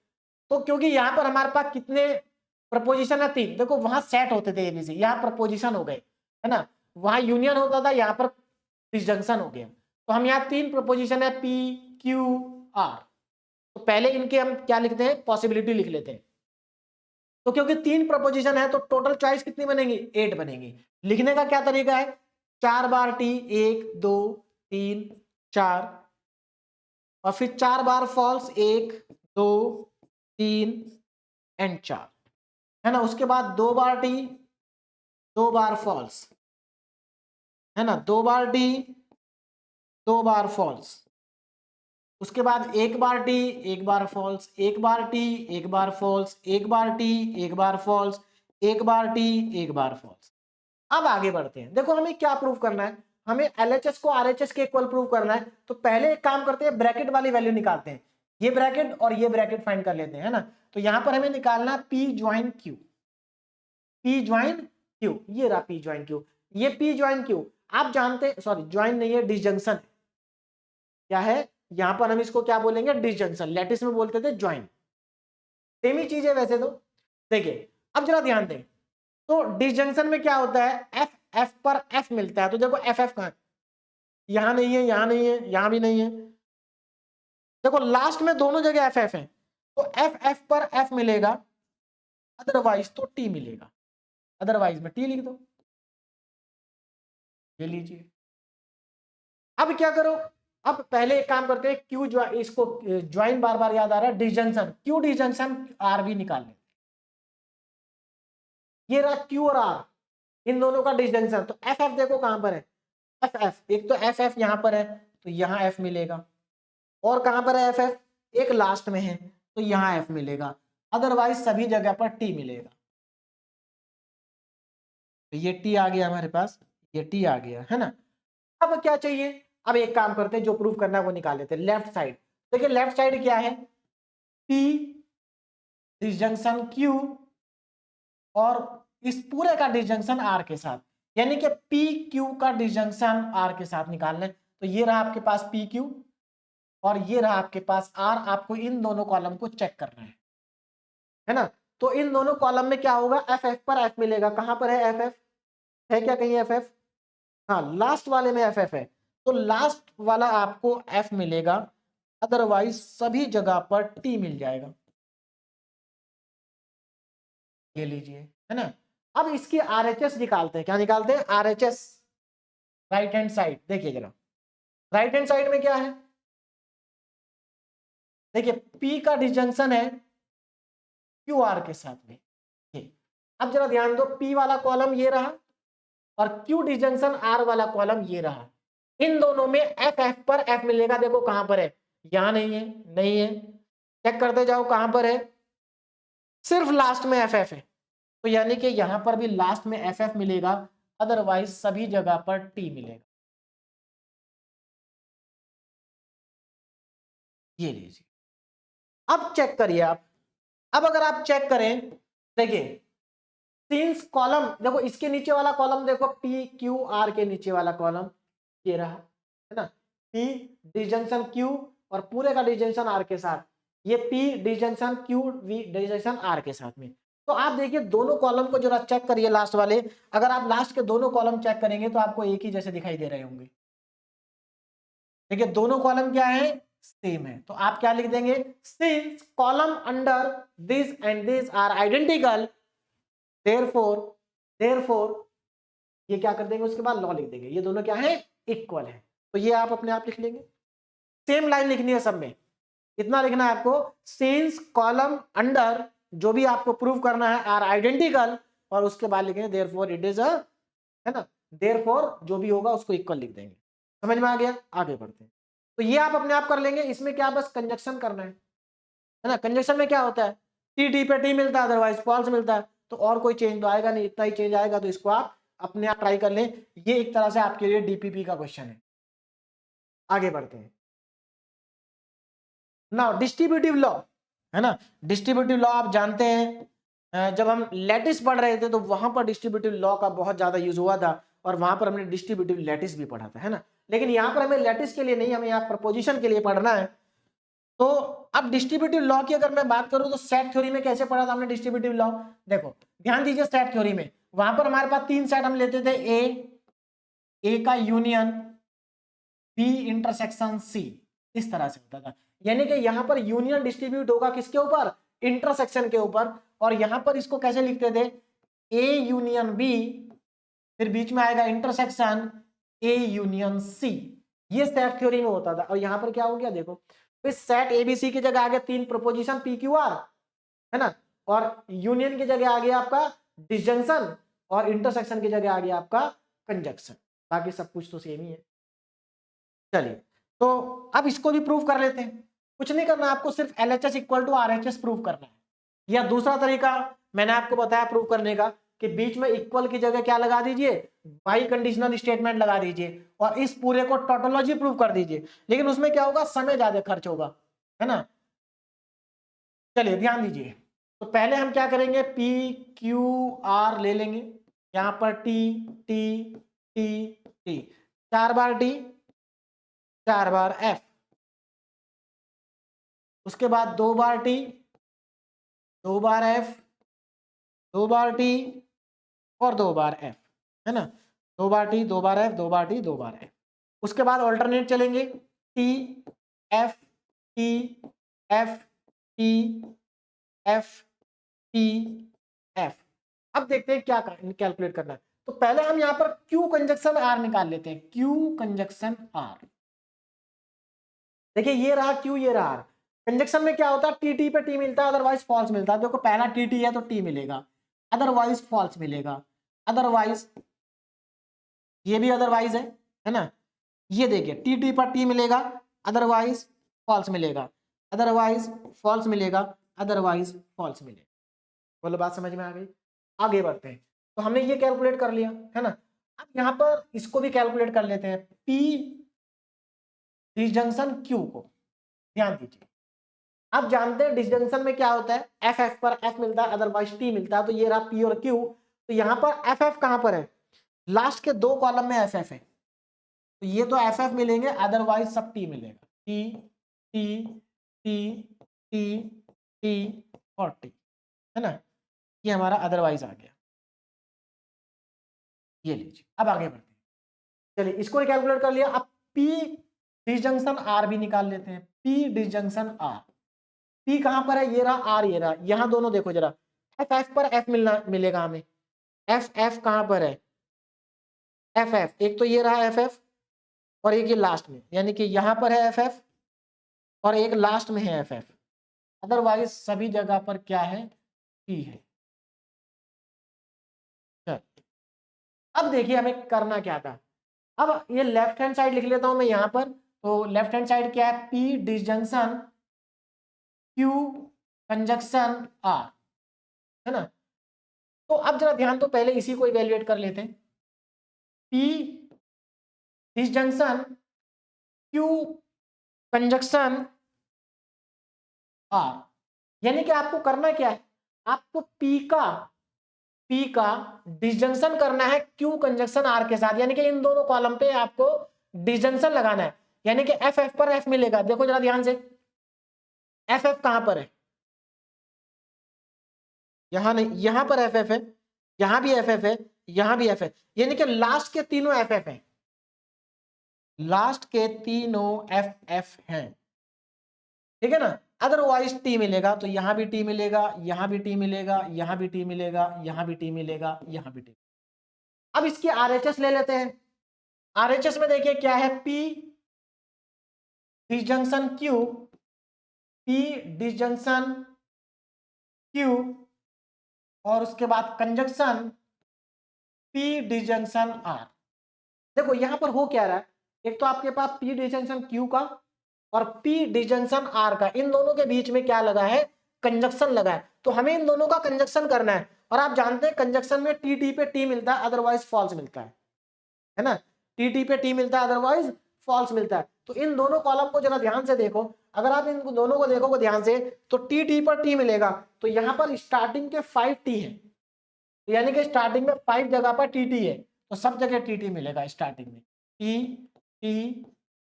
तो क्योंकि यहाँ पर हमारे पास कितने प्रपोजिशन है, 3, देखो वहां सेट होते थे एबीसी, यहाँ प्रपोजिशन हो गए, है ना, वहां यूनियन होता था, यहाँ पर डिसजंक्शन हो गया। तो हम यहाँ 3 प्रपोजिशन है पी क्यू आर, तो पहले इनके हम क्या लिखते हैं, पॉसिबिलिटी लिख लेते हैं। तो क्योंकि 3 प्रपोजिशन है तो टोटल चॉइस कितनी बनेगी, 8 बनेगी। लिखने का क्या तरीका है, 4 बार टी, 1 2 3 4, और फिर 4 बार फॉल्स, 1 2 3 एंड 4, है ना। उसके बाद 2 बार टी, 2 बार फॉल्स, है ना, 2 बार टी 2 बार फॉल्स। उसके बाद 1 बार टी 1 बार फॉल्स, 1 बार टी 1 बार फॉल्स, 1 बार टी 1 बार फॉल्स, 1 बार टी 1 बार फॉल्स। अब आगे बढ़ते हैं, देखो हमें क्या प्रूव करना है, हमें एलएचएस को आरएचएस के इक्वल प्रूव करना है। तो पहले एक काम करते हैं, ब्रैकेट वाली वैल्यू निकालते हैं, ये ब्रैकेट और ये ब्रैकेट फाइंड कर लेते हैं, है ना। तो यहां पर हमें निकालना है P join Q, P join Q, ये रहा पी ज्वाइन क्यू, ये पी ज्वाइन क्यू आप जानते हैं, सॉरी ज्वाइन नहीं है, डिसजंक्शन क्या है, यहां पर हम इसको क्या बोलेंगे, डिसजंक्शन, लैटिस में बोलते थे ज्वाइन, सेम ही चीज है वैसे तो। देखिए अब जरा ध्यान दें, तो डिसजंक्शन में क्या होता है, एफ एफ पर एफ मिलता है, तो देखो एफ एफ कहां है, यहां नहीं है, यहां नहीं है, यहां भी नहीं है, देखो लास्ट में दोनों जगह एफ एफ है, तो एफ एफ पर एफ मिलेगा, अदरवाइज तो टी मिलेगा, अदरवाइज में टी लिख दो, ये लीजिए। अब क्या करो, अब पहले एक काम करते हैं, क्यू जो इसको ज्वाइन बार बार याद आ रहा है, डिसजंक्शन, क्यू डिसजंक्शन आर भी निकाल लें, ये रहा क्यू और आर, इन दोनों का डिसजंक्शन, तो एफ एफ देखो कहां पर है, एफ एफ, एक तो एफ एफ यहां पर है, तो यहां एफ मिलेगा, और कहां पर है एफ एफ, एक लास्ट में है, तो यहां एफ मिलेगा, अदरवाइज सभी जगह पर टी मिलेगा। तो ये टी आ गया हमारे पास, ये टी आ गया, है ना। अब क्या चाहिए, अब एक काम करते हैं, जो प्रूफ करना है वो निकाल लेते हैं, लेफ्ट साइड। देखिए लेफ्ट साइड क्या है, पी डिसजंक्शन क्यू और इस पूरे का डिसजंक्शन आर के साथ, यानी कि पी क्यू का डिसजंक्शन आर के साथ निकाल लें। तो ये रहा आपके पास पी क्यू और ये रहा आपके पास आर, आपको इन दोनों कॉलम को चेक करना है ना। तो इन दोनों कॉलम में क्या होगा, एफ एफ पर एफ मिलेगा, कहां पर है एफ एफ, है क्या कहीं एफ एफ, हाँ लास्ट वाले में एफ एफ है, तो लास्ट वाला आपको एफ मिलेगा, अदरवाइज सभी जगह पर टी मिल जाएगा, ये लीजिए, है ना। अब इसकी आरएचएस निकालते हैं, क्या निकालते हैं, आरएचएस, राइट हैंड साइड। देखिए जरा राइट हैंड साइड में क्या है, देखिए P का डिसजंक्शन है QR के साथ में, ये अब जरा ध्यान दो, P वाला कॉलम ये रहा और Q डिसजंक्शन R वाला कॉलम ये रहा, इन दोनों में एफ एफ पर एफ मिलेगा, देखो कहां पर है, यहां नहीं है, नहीं है, चेक करते जाओ कहां पर है, सिर्फ लास्ट में एफ एफ है, तो यानी कि यहां पर भी लास्ट में एफ एफ मिलेगा, अदरवाइज सभी जगह पर टी मिलेगा, ये लीजिए। अब चेक करिए आप, अब अगर आप चेक करें, देखिए सिंस कॉलम, देखो इसके नीचे वाला कॉलम देखो, पी क्यू आर के नीचे वाला कॉलम ये रहा, है ना, पी डिसजंक्शन क्यू और पूरे का डिसजंक्शन आर के साथ, ये P disjunction Q V disjunction R के साथ में। तो आप देखिए दोनों कॉलम को जरा चेक करिए, लास्ट वाले, अगर आप लास्ट के दोनों कॉलम चेक करेंगे तो आपको एक ही जैसे दिखाई दे रहे होंगे। देखिए दोनों कॉलम क्या है, सेम है, तो आप क्या लिख देंगे, since column under this and this are identical, therefore ये क्या कर देंगे, उसके बाद लॉ लिख देंगे, ये दोनों क्या है, इक्वल है। तो ये आप अपने आप लिख लेंगे, सेम लाइन लिखनी है सब में, इतना लिखना है आपको, सिंस कॉलम अंडर जो भी आपको प्रूव करना है आर आइडेंटिकल, और उसके बाद लिखेंगे देयरफॉर इट इज अ, है ना, देयरफॉर जो भी होगा उसको इक्वल लिख देंगे। समझ में आ गया, आगे बढ़ते हैं। तो ये आप अपने आप कर लेंगे, इसमें क्या बस कंजक्शन करना है ना। कंजक्शन में क्या होता है, टी टी पे टी मिलता है, अदरवाइज फॉल्स मिलता है, तो और कोई चेंज तो आएगा नहीं, इतना ही चेंज आएगा, तो इसको आप अपने आप ट्राई कर लें, ये एक तरह से आपके लिए डीपीपी का क्वेश्चन है। आगे बढ़ते हैं। नाउ डिस्ट्रीब्यूटिव लॉ, है ना, डिस्ट्रीब्यूटिव लॉ आप जानते हैं, जब हम लैटिस पढ़ रहे थे तो वहां पर डिस्ट्रीब्यूटिव लॉ का बहुत ज्यादा यूज हुआ था और वहां पर हमने डिस्ट्रीब्यूटिव लैटिस भी पढ़ा था, है ना। लेकिन यहाँ पर हमें लैटिस के लिए नहीं, हमें यहाँ प्रपोजिशन के लिए पढ़ना है। तो अब डिस्ट्रीब्यूटिव लॉ की अगर मैं बात करूं तो सेट थ्योरी में कैसे पढ़ा था हमने डिस्ट्रीब्यूटिव लॉ, देखो ध्यान दीजिए। सेट थ्योरी में वहां पर हमारे पास 3 सेट हम लेते थे, ए का यूनियन बी इंटरसेक्शन सी, इस तरह से होता था। यानी कि यहां पर यूनियन डिस्ट्रीब्यूट होगा किसके ऊपर, इंटरसेक्शन के ऊपर, और यहां पर इसको कैसे लिखते थे, ए यूनियन बी, फिर बीच में आएगा इंटरसेक्शन ए यूनियन सी, ये सेट थ्योरी में होता था। और यहां पर क्या हो गया, देखो फिर सेट एबीसी की जगह आ गया 3 प्रोपोजिशन पी क्यू आर, है ना, और यूनियन की जगह आ गया आपका डिसजंक्शन, और इंटरसेक्शन की जगह आ गया आपका कंजक्शन। बाकी सब कुछ तो सेम ही है। चलिए, तो अब इसको भी प्रूव कर लेते हैं। कुछ नहीं करना आपको, सिर्फ LHS equal to RHS prove करना है। या दूसरा तरीका मैंने आपको बताया प्रूव करने का, कि बीच में इक्वल की जगह क्या लगा दीजिए, बाई कंडीशनल स्टेटमेंट लगा दीजिए और इस पूरे को टोटोलॉजी प्रूव कर दीजिए। लेकिन उसमें क्या होगा, समय ज्यादा खर्च होगा, है ना। चलिए ध्यान दीजिए, तो पहले हम क्या करेंगे, PQR ले लेंगे, यहां पर T T T T, 4 बार T 4 बार F, उसके बाद 2 बार T 2 बार F 2 बार T और 2 बार F, है ना, 2 बार T 2 बार F 2 बार T 2 बार F। उसके बाद ऑल्टरनेट चलेंगे, T F T F T F T F। अब देखते हैं क्या कैलकुलेट करना है। तो पहले हम यहां पर Q कंजक्शन R निकाल लेते हैं, Q कंजक्शन R। देखिए ये रहा Q, ये रहा R। कंजक्शन में क्या होता है, टी पे टी मिलता है, अदरवाइज फॉल्स मिलता है। देखो पहला टी है तो टी मिलेगा, अदरवाइज फॉल्स मिलेगा, अदरवाइज ये भी अदरवाइज है ना। ये देखिए टी पर टी मिलेगा, अदरवाइज फॉल्स मिलेगा, अदरवाइज फॉल्स मिलेगा, अदरवाइज फॉल्स मिलेगा। बोलो बात समझ में आ गई। आगे बढ़ते हैं। तो हमने ये कैलकुलेट कर लिया, है ना। अब यहां पर इसको भी कैलकुलेट कर लेते हैं, पी डिसजंक्शन क्यू को। ध्यान दीजिए, आप जानते हैं डिसजंक्शन में क्या होता है, एफ एफ पर एफ मिलता है, अदरवाइज टी मिलता है। तो ये रहा पी और क्यू। तो यहां पर एफ एफ कहां पर है, लास्ट के 2 कॉलम में एफ एफ है, तो ये तो एफ एफ मिलेंगे, अदरवाइज सब टी मिलेगा, T T T T T और टी, है ना। ये हमारा अदरवाइज आ गया। ये लीजिए, अब आगे बढ़ते हैं। चलिए इसको कैलकुलेट कर लिया। अब पी डिसजंक्शन आर भी निकाल लेते हैं, पी डिसजंक्शन आर। पी कहां पर है, ये रहा, आर ये रहा। यहां दोनों देखो जरा, एफ एफ पर एफ मिलेगा हमें। एफ एफ कहां पर है, एफ एफ एक तो ये रहा एफ एफ, और एक ये लास्ट में, यानी कि यहां पर है एफ एफ और एक लास्ट में है एफ एफ। अदरवाइज सभी जगह पर क्या है, पी है। चल अब देखिए हमें करना क्या था। अब ये लेफ्ट हैंड साइड लिख लेता हूं मैं यहां पर। तो लेफ्ट हैंड साइड क्या है, P disjunction Q conjunction R, है ना। तो अब जरा ध्यान, तो पहले इसी को इवेल्युएट कर लेते हैं। P disjunction Q conjunction R, यानी कि आपको करना क्या है, आपको पी का डिसजंक्शन करना है क्यू कंजक्शन आर के साथ, यानी कि इन दोनों कॉलम पे आपको डिसजंक्शन लगाना है। यानी कि एफ एफ पर एफ मिलेगा, देखो जरा ध्यान से, एफ एफ कहां पर है, यहां नहीं, यहां पर एफ एफ है, यहां भी एफ एफ है, यहां भी एफ एफ, यानी कि लास्ट के तीनों एफ एफ है, लास्ट के तीनों एफ एफ हैं, ठीक है ना। अदरवाइज टी मिलेगा, तो यहां भी टी मिलेगा, यहां भी टी मिलेगा, यहां भी टी मिलेगा, यहां भी टी मिलेगा, यहां भी टी। अब इसकी आरएचएस ले लेते हैं। आरएचएस में देखिए क्या है, P disjunction Q, P disjunction Q, और उसके बाद कंजक्शन पी डिसजंक्शन आर। देखो यहां पर हो क्या रहा है, एक तो आपके पास पी डिसजंक्शन क्यू का और पी डिसजंक्शन आर का, इन दोनों के बीच में क्या लगा है, कंजक्शन लगा है। तो हमें इन दोनों का कंजक्शन करना है, और आप जानते हैं कंजक्शन में टी टी पे टी मिलता है, अदरवाइज फॉल्स मिलता है ना, टी टी पे टी मिलता है, अदरवाइज फॉल्स मिलता है। तो इन दोनों कॉलम को जरा ध्यान से देखो, अगर आप इन दोनों को देखोगे ध्यान से तो टी टी पर टी मिलेगा, तो यहाँ पर स्टार्टिंग के 5 टी है, यानी कि स्टार्टिंग में 5 जगह पर टी टी है, तो सब जगह टी टी मिलेगा स्टार्टिंग में, T T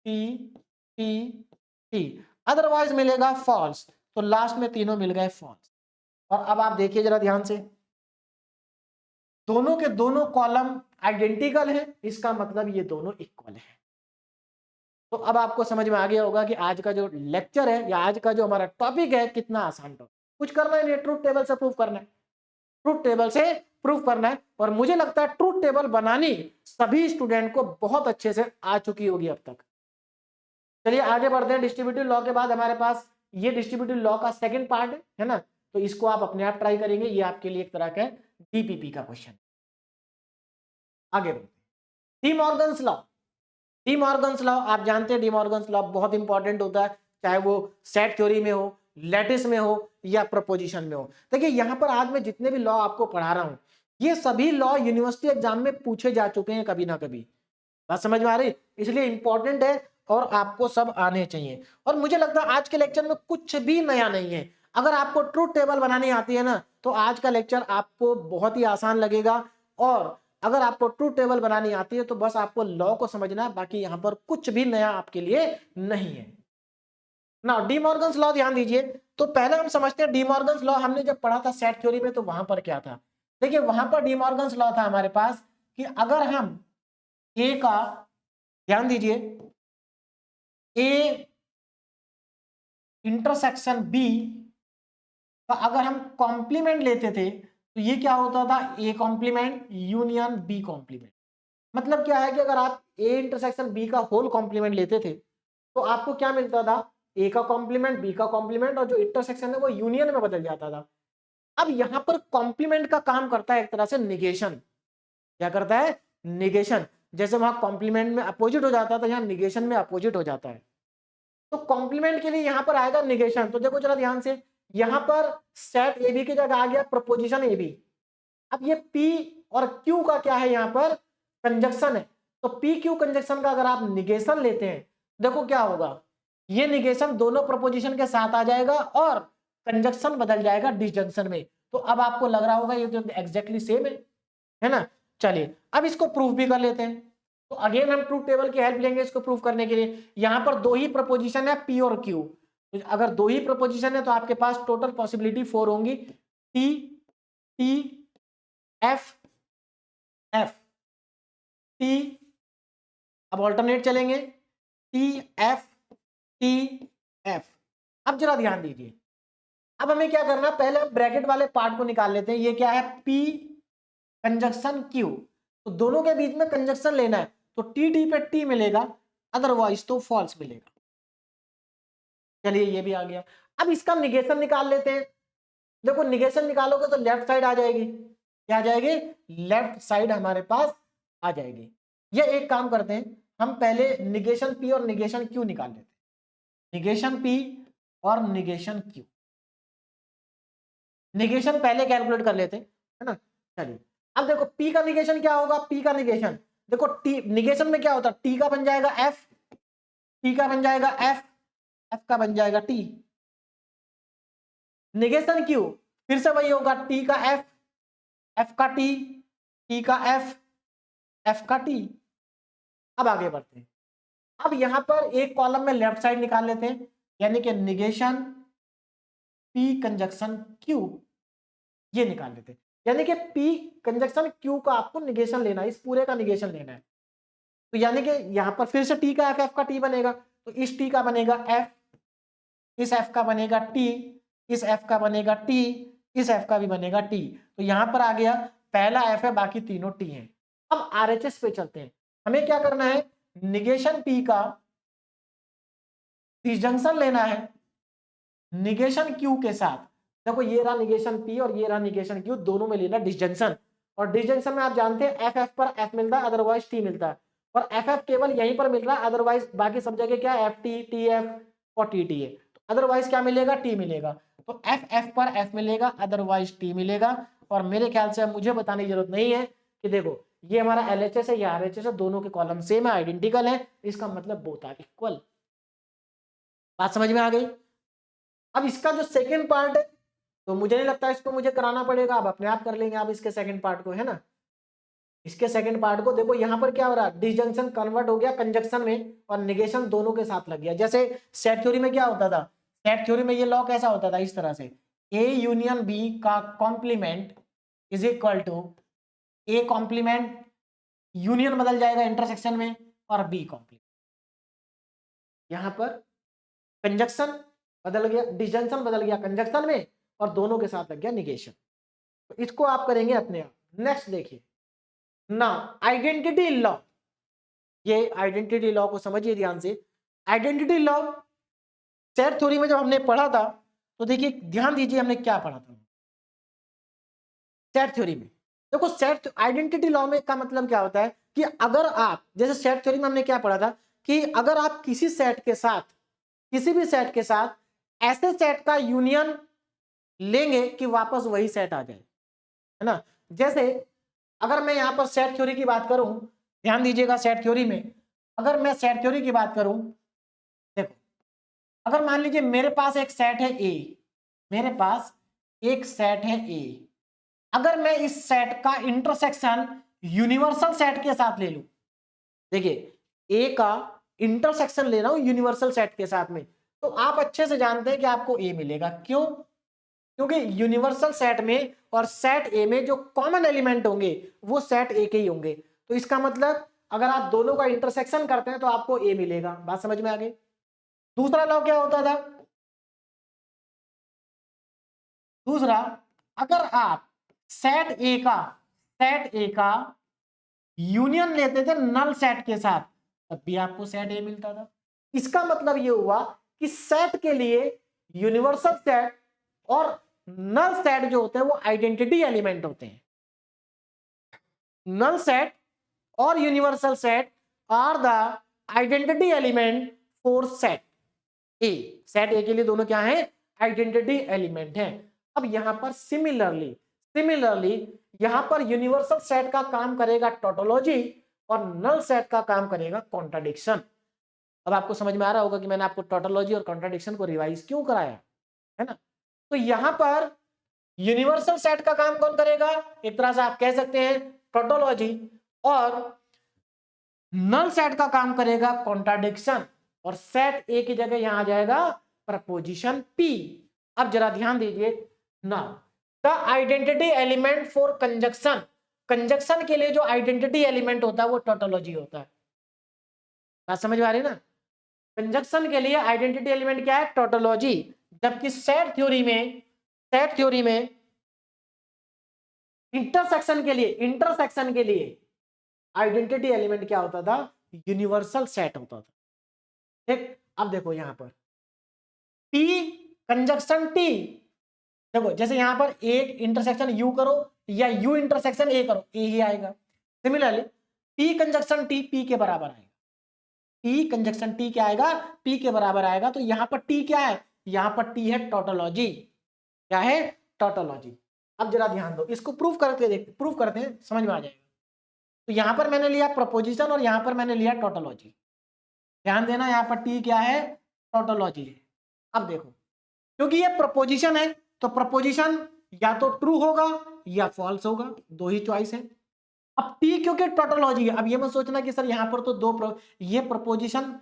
T T T, otherwise मिलेगा फॉल्स, तो लास्ट में तीनों मिल गए फॉल्स। और अब आप देखिए जरा ध्यान से, दोनों के दोनों कॉलम आइडेंटिकल है, इसका मतलब ये दोनों इक्वल है। तो अब आपको समझ में आ गया होगा कि आज का जो लेक्चर है या आज का जो हमारा टॉपिक है कितना आसान टॉपिक, कुछ करना ही नहीं, ट्रूथ टेबल से प्रूव करना है, ट्रूथ टेबल से प्रूव करना है। और मुझे लगता है ट्रूथ टेबल बनानी सभी स्टूडेंट को बहुत अच्छे से आ चुकी होगी अब तक। चलिए आगे बढ़ते हैं। डिस्ट्रीब्यूटिव लॉ के बाद हमारे पास ये डिस्ट्रीब्यूटिव लॉ का सेकंड पार्ट है ना, तो इसको आप अपने आप ट्राई करेंगे, ये आपके लिए एक तरह का डीपीपी का क्वेश्चन। आगे बढ़ते हैं, D Morgan's law. D Morgan's law आप जानते हैं, डी मॉर्गन्स लॉ बहुत इंपॉर्टेंट होता है, चाहे वो सेट थ्योरी में हो, लैटिस में हो या प्रपोजिशन में हो। देखिए यहाँ पर आज मैं जितने भी लॉ आपको पढ़ा रहा हूं, ये सभी लॉ यूनिवर्सिटी एग्जाम में पूछे जा चुके हैं कभी ना कभी, बात समझ में आ रही, इसलिए इंपॉर्टेंट है और आपको सब आने चाहिए। और मुझे लगता है आज के लेक्चर में कुछ भी नया नहीं है, अगर आपको ट्रूथ टेबल बनानी आती है ना तो आज का लेक्चर आपको बहुत ही आसान लगेगा, और अगर आपको ट्रूथ टेबल बनानी आती है तो बस आपको लॉ को समझना है, बाकी यहां पर कुछ भी नया आपके लिए नहीं है ना। डी मॉर्गन्स लॉ ध्यान दीजिए, तो पहले हम समझते हैं डी मॉर्गन्स लॉ हमने जब पढ़ा था सेट थ्योरी में, तो वहां पर क्या था, देखिए वहां पर डी मॉर्गन्स लॉ था हमारे पास कि अगर हम ए का, ध्यान दीजिए, ए इंटरसेक्शन बी का अगर हम कॉम्प्लीमेंट लेते थे तो ये क्या होता था, A complement union B complement. मतलब क्या है कि अगर आप ए इंटरसेक्शन बी का होल कॉम्प्लीमेंट लेते थे तो आपको क्या मिलता था, ए का कॉम्प्लीमेंट, बी का कॉम्प्लीमेंट, और जो इंटरसेक्शन है वो यूनियन में बदल जाता था। अब यहां पर कॉम्प्लीमेंट का काम करता है एक तरह से निगेशन, क्या करता है, निगेशन। जैसे वहां कॉम्प्लीमेंट में अपोजिट हो जाता था, यहाँ निगेशन में अपोजिट हो जाता है, तो कॉम्प्लीमेंट के लिए यहां पर आएगा निगेशन। तो देखो जरा ध्यान से, यहां पर सेट ए बी की जगह आ गया प्रपोजिशन ए बी। अब ये P और Q का क्या है, यहाँ पर कंजक्शन है, तो P Q कंजक्शन का अगर आप निगेशन लेते हैं, देखो क्या होगा, ये निगेशन दोनों प्रपोजिशन के साथ आ जाएगा और कंजक्शन बदल जाएगा डिसजंक्शन में। तो अब आपको लग रहा होगा ये तो एग्जैक्टली सेम है ना। चलिए अब इसको प्रूफ भी कर लेते हैं, तो अगेन हम ट्रूथ टेबल की हेल्प लेंगे इसको प्रूफ करने के लिए। यहां पर दो ही प्रपोजिशन है P और Q, तो अगर दो ही प्रपोजिशन है तो आपके पास टोटल पॉसिबिलिटी 4 होंगी, T T F F T, अब ऑल्टरनेट चलेंगे, T F T F। अब जरा ध्यान दीजिए, अब हमें क्या करना, पहले हम ब्रैकेट वाले पार्ट को निकाल लेते हैं, ये क्या है, P कंजक्शन Q, तो दोनों के बीच में कंजक्शन लेना है, तो T T पे T मिलेगा, अदरवाइज तो फॉल्स मिलेगा। चलिए ये भी आ गया। अब इसका निगेशन निकाल लेते हैं, देखो निगेशन निकालोगे तो लेफ्ट साइड आ जाएगी, क्या आ जाएगी, लेफ्ट साइड हमारे पास आ जाएगी। ये एक काम करते हैं, हम पहले निगेशन P और निगेशन Q निकाल लेते हैं, निगेशन P और निगेशन Q, निगेशन पहले कैलकुलेट कर लेते हैं, है ना। चलिए अब देखो P का निगेशन क्या होगा, P का निगेशन देखो T निगेशन में क्या होता है, T का बन जाएगा F, T का बन जाएगा F, F का बन जाएगा T। निगेशन Q फिर से वही होगा, T का F, F का T, T का F, F का T। अब आगे बढ़ते हैं, अब यहां पर एक कॉलम में लेफ्ट साइड निकाल लेते हैं, यानी कि निगेशन P कंजक्शन Q, ये निकाल लेते हैं, यानी कि P कंजक्शन Q का आपको निगेशन लेना है, इस पूरे का निगेशन लेना है। तो यानी कि यहां पर फिर से T का F, F का T बनेगा, तो इस T का बनेगा F, इस F का बनेगा T, इस F का बनेगा T, इस F का भी बनेगा T। तो यहां पर आ गया, पहला F है, बाकी तीनों T हैं। अब RHS पे चलते हैं, हमें क्या करना है, निगेशन P का डिसजंक्शन लेना है निगेशन Q के साथ। देखो ये रहा निगेशन P और ये रहा निगेशन Q, दोनों में लेना डिसजंक्शन, और डिसजंक्शन में आप जानते हैं FF पर F मिलता है, अदरवाइज T मिलता है, और FF केवल यहीं पर मिल रहा है, अदरवाइज बाकी सब जगह क्या है, FT, TF और TT है, तो अदरवाइज क्या मिलेगा, T मिलेगा। तो FF पर F मिलेगा, अदरवाइज T मिलेगा, और मेरे ख्याल से अब मुझे बताने की जरूरत नहीं है कि देखो ये हमारा LHS है, ये RHS है, दोनों के कॉलम सेम है, आइडेंटिकल है, इसका मतलब बोथ आर इक्वल। बात समझ में आ गई। अब इसका जो सेकेंड पार्ट है तो मुझे नहीं लगता इसको मुझे कराना पड़ेगा, आप अपने आप कर लेंगे आप इसके सेकेंड पार्ट को, है ना। इसके सेकंड पार्ट को देखो, यहां पर क्या हो रहा है, डिसजंक्शन कन्वर्ट हो गया कंजक्शन में और निगेशन दोनों के साथ लग गया। जैसे सेट थ्योरी में क्या होता था, सेट थ्योरी में ये लॉ कैसा होता था, इस तरह से A यूनियन B का complement is equal to A complement, union बदल जाएगा इंटरसेक्शन में, और B कॉम्प्लीमेंट। यहां पर कंजक्शन बदल गया, डिसजंक्शन बदल गया कंजक्शन में और दोनों के साथ लग गया निगेशन। तो इसको आप करेंगे अपने आप। नेक्स्ट देखिए ना, आइडेंटिटी लॉ, ये आइडेंटिटी लॉ को समझिए ध्यान से। आइडेंटिटी लॉ सेट थ्योरी में जब हमने पढ़ा था तो देखिए ध्यान दीजिए हमने क्या पढ़ा था सेट थ्योरी में। देखो सेट आइडेंटिटी लॉ में का मतलब क्या होता है कि अगर आप, जैसे सेट थ्योरी में हमने क्या पढ़ा था कि अगर आप किसी सेट के साथ, किसी भी सेट के साथ ऐसे सेट का यूनियन लेंगे कि वापस वही सेट आ जाए, है ना। जैसे अगर मैं यहां पर सेट थ्योरी की बात करूं, ध्यान दीजिएगा, सेट थ्योरी में अगर मैं सेट थ्योरी की बात करूं, देखो अगर मान लीजिए मेरे पास एक सेट है ए, मेरे पास एक सेट है ए, अगर मैं इस सेट का इंटरसेक्शन यूनिवर्सल सेट के साथ ले लूं, देखिए ए का इंटरसेक्शन ले रहा हूं यूनिवर्सल सेट के साथ में, तो आप अच्छे से जानते हैं कि आपको ए मिलेगा। क्यों? क्योंकि यूनिवर्सल सेट में और सेट ए में जो कॉमन एलिमेंट होंगे वो सेट ए के ही होंगे। तो इसका मतलब अगर आप दोनों का इंटरसेक्शन करते हैं तो आपको ए मिलेगा। बात समझ में आ गई। दूसरा लॉ क्या होता था, दूसरा अगर आप सेट ए का यूनियन लेते थे नल सेट के साथ तब भी आपको सेट ए मिलता था। इसका मतलब ये हुआ कि सेट के लिए यूनिवर्सल सेट और नल सेट जो होते हैं वो आइडेंटिटी एलिमेंट होते हैं। नल सेट और universal set are the identity element for set A. Set A के लिए दोनों क्या है, आइडेंटिटी एलिमेंट है। अब यहां पर सिमिलरली यहां पर यूनिवर्सल सेट का काम करेगा टोटोलॉजी और नल सेट का काम करेगा कॉन्ट्राडिक्शन। अब आपको समझ में आ रहा होगा कि मैंने आपको टोटोलॉजी और कॉन्ट्राडिक्शन को रिवाइज क्यों कराया, है ना। तो यहां पर यूनिवर्सल सेट का काम कौन करेगा, एक तरह से आप कह सकते हैं टोटोलॉजी, और नल सेट का काम करेगा कॉन्ट्राडिक्शन, और सेट ए की जगह यहां आ जाएगा प्रपोजिशन पी। अब जरा ध्यान दीजिए ना, the identity element for conjunction, conjunction के लिए जो आइडेंटिटी एलिमेंट होता है वो टोटोलॉजी होता है। बात समझ में आ रही है ना। कंजक्शन के लिए आइडेंटिटी एलिमेंट क्या है, टोटोलॉजी। जबकि सेट थ्योरी में इंटरसेक्शन के लिए आइडेंटिटी एलिमेंट क्या होता था, यूनिवर्सल सेट होता था। ठीक, अब देखो यहां पर टी कंजक्शन टी, देखो जैसे यहां पर एक इंटरसेक्शन यू करो या यू इंटरसेक्शन ए करो, ए ही आएगा। Similarly P conjunction T P के बराबर आएगा, पी कंजक्शन टी क्या आएगा, पी के बराबर आएगा। तो यहां पर टी क्या है, यहां पर टी है टोटोलॉजी। क्या है, टोटोलॉजी। अब जरा ध्यान दो, इसको प्रूफ करते हैं, समझ में आ जाएगा। तो यहां पर मैंने लिया प्रोपोजिशन और यहां पर मैंने लिया टोटोलॉजी। ध्यान देना, यहां पर टी क्या है, टोटोलॉजी है। अब देखो क्योंकि ये प्रोपोजिशन है तो प्रोपोजिशन या तो ट्रू होगा या फॉल्स होगा, दो ही चॉइस है। अब टी क्योंकि टोटोलॉजी है, अब ये मत सोचना कि सर यहां पर तो ये प्रोपोजिशन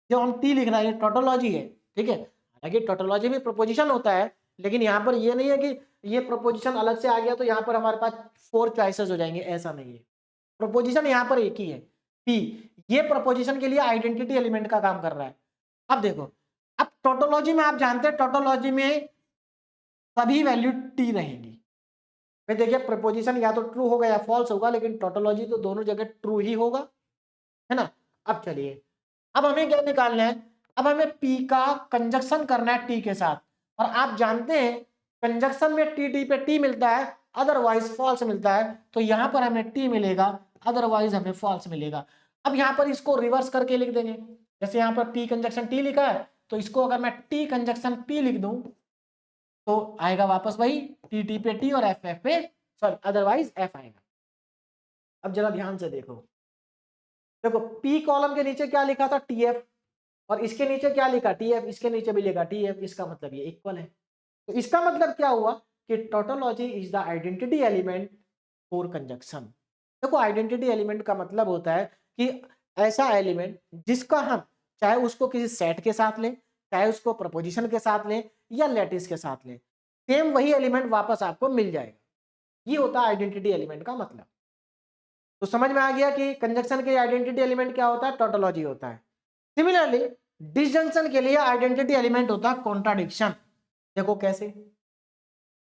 जो हम टी लिख रहा है ये टोटोलॉजी है, ठीक है। हालांकि टोटोलॉजी में प्रोपोजिशन होता है, लेकिन यहां पर ये नहीं है कि ये प्रोपोजिशन अलग से आ गया तो यहां पर हमारे पास 4 चॉइसेस हो जाएंगे, ऐसा नहीं है। प्रोपोजिशन यहां पर एक ही है, पी। ये प्रोपोजिशन के लिए आइडेंटिटी एलिमेंट का काम कर रहा है। अब देखो, अब टोटोलॉजी में आप जानते हैं टोटोलॉजी में सभी वैल्यू टी रहेंगी। फिर देखिए प्रपोजिशन या तो ट्रू होगा या फॉल्स होगा, लेकिन टोटोलॉजी तो दोनों जगह ट्रू ही होगा, है ना। अब चलिए, अब हमें क्या निकालना है, अब हमें पी का कंजक्शन करना है टी के साथ, और आप जानते हैं कंजक्शन में टी टी पे टी मिलता है, अदरवाइज फॉल्स मिलता है। तो यहां पर हमें टी मिलेगा, अदरवाइज हमें फॉल्स मिलेगा। अब यहां पर इसको रिवर्स करके लिख देंगे, जैसे यहां पर पी कंजक्शन टी लिखा है तो इसको अगर मैं टी कंजक्शन पी लिख दूं तो आएगा वापस वही टी टी पे टी और एफ एफ पे सॉरी अदरवाइज एफ आएगा। अब जरा ध्यान से देखो, देखो पी कॉलम के नीचे क्या लिखा था टीएफ, और इसके नीचे क्या लिखा टीएफ, इसके नीचे भी लिखा टीएफ, इसका मतलब ये इक्वल है। तो इसका मतलब क्या हुआ कि tautology is the identity element for conjunction. देखो आइडेंटिटी एलिमेंट का मतलब होता है कि ऐसा एलिमेंट जिसका हम चाहे उसको किसी सेट के साथ लें, चाहे उसको प्रपोजिशन के साथ लें या लैटिस के साथ लें, सेम वही एलिमेंट वापस आपको मिल जाएगा। ये होता है आइडेंटिटी एलिमेंट का मतलब। तो समझ में आ गया कि कंजक्शन के आइडेंटिटी एलिमेंट क्या होता है, टोटोलॉजी होता है। सिमिलरली डिसजंक्शन के लिए आइडेंटिटी एलिमेंट होता है कॉन्ट्राडिक्शन। देखो कैसे,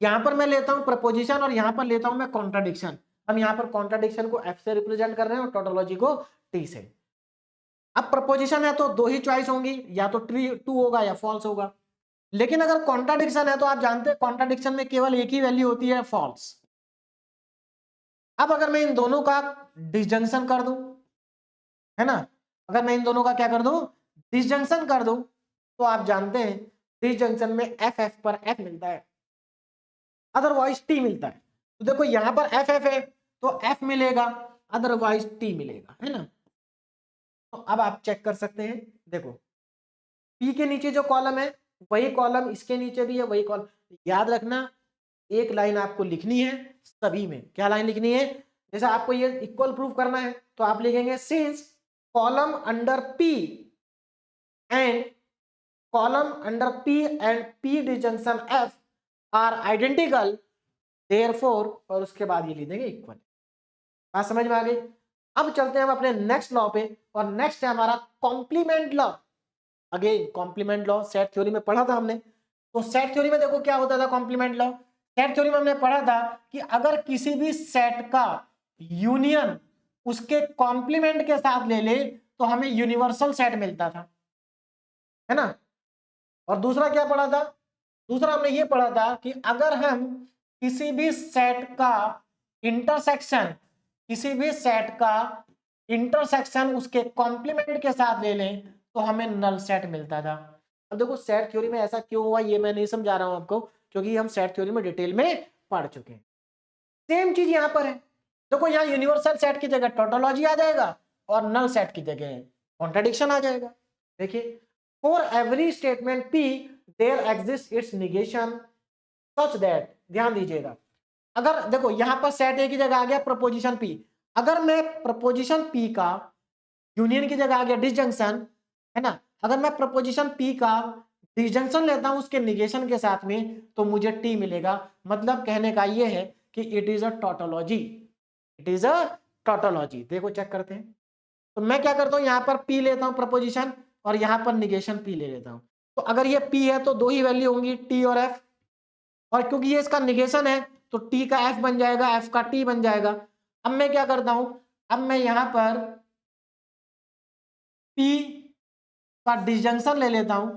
यहां पर मैं लेता हूं प्रपोजिशन और यहां पर लेता हूं मैं कॉन्ट्राडिक्शन। हम यहां पर कॉन्ट्राडिक्शन को एफ से रिप्रेजेंट कर रहे हैं और टोटोलॉजी को टी से। अब प्रपोजिशन है तो दो ही चॉइस होंगी, या तो ट्रू होगा या फॉल्स होगा। लेकिन अगर कॉन्ट्राडिक्शन है तो आप जानते हैं कॉन्ट्राडिक्शन में केवल एक ही वैल्यू होती है, फॉल्स। अब अगर मैं इन दोनों का डिसजंक्शन कर दूं, है ना, अगर मैं इन दोनों का क्या कर दूं, डिसजंक्शन कर दूं, तो आप जानते हैं डिसजंक्शन में एफ एफ पर एफ मिलता है, अदरवाइज टी मिलता है। तो देखो यहां पर एफ एफ है तो एफ मिलेगा, अदरवाइज टी मिलेगा, है ना। तो अब आप चेक कर सकते हैं, देखो पी के नीचे जो कॉलम है वही कॉलम इसके नीचे भी है, वही कॉलम। याद रखना एक लाइन आपको लिखनी है सभी में, क्या लाइन लिखनी है, जैसे आपको ये इक्वल प्रूफ करना है तो आप लिखेंगे since column under P and column under P and P disjunction F R identical therefore, और उसके बाद ये लिख देंगे इक्वल। बात समझ में आ गई। अब चलते हैं हम अपने नेक्स्ट लॉ पे, और नेक्स्ट है हमारा complement law. Again complement law set theory में पढ़ा था हमने। तो सेट थ्योरी में देखो क्या होता था कॉम्प्लीमेंट लॉ, सेट थ्योरी में हमने पढ़ा था कि अगर किसी भी सेट का यूनियन उसके कॉम्प्लीमेंट के साथ ले ले तो हमें यूनिवर्सल सेट मिलता था, है ना। और दूसरा क्या पढ़ा था, दूसरा हमने ये पढ़ा था कि अगर हम किसी भी सेट का इंटरसेक्शन, किसी भी सेट का इंटरसेक्शन उसके कॉम्प्लीमेंट के साथ ले लें तो हमें नल सेट मिलता था। अब देखो सेट थ्योरी में ऐसा क्यों हुआ ये मैं नहीं समझा रहा हूं आपको, क्योंकि हम सेट थ्योरी में डिटेल में पढ़ चुके हैं। सेम चीज यहां पर है, देखो यहां यूनिवर्सल सेट की जगह टोटोलॉजी आ जाएगा और नल सेट की जगह कॉन्ट्राडिक्शन आ जाएगा। देखिए for every statement P there exist its negation such that, ध्यान दीजिएगा, अगर देखो यहां पर सेट ए की जगह आ गया प्रपोजिशन पी, अगर मैं प्रपोजिशन पी का यूनियन की जगह आ गया डिसजंक्शन, है ना, अगर मैं प्रपोजिशन पी का डिसजंक्शन लेता हूं उसके निगेशन के साथ में तो मुझे टी मिलेगा। मतलब कहने का ये है कि it is a tautology, it is a tautology. देखो चेक करते हैं, तो मैं क्या करता हूं यहां पर पी लेता हूं प्रपोजिशन और यहां पर निगेशन पी ले लेता हूं। तो अगर ये पी है तो दो ही वैल्यू होंगी टी और एफ, और क्योंकि ये इसका निगेशन है तो टी का एफ बन जाएगा, एफ का टी बन जाएगा। अब मैं क्या करता हूं, अब मैं यहां पर पी का डिसजंक्शन ले लेता हूं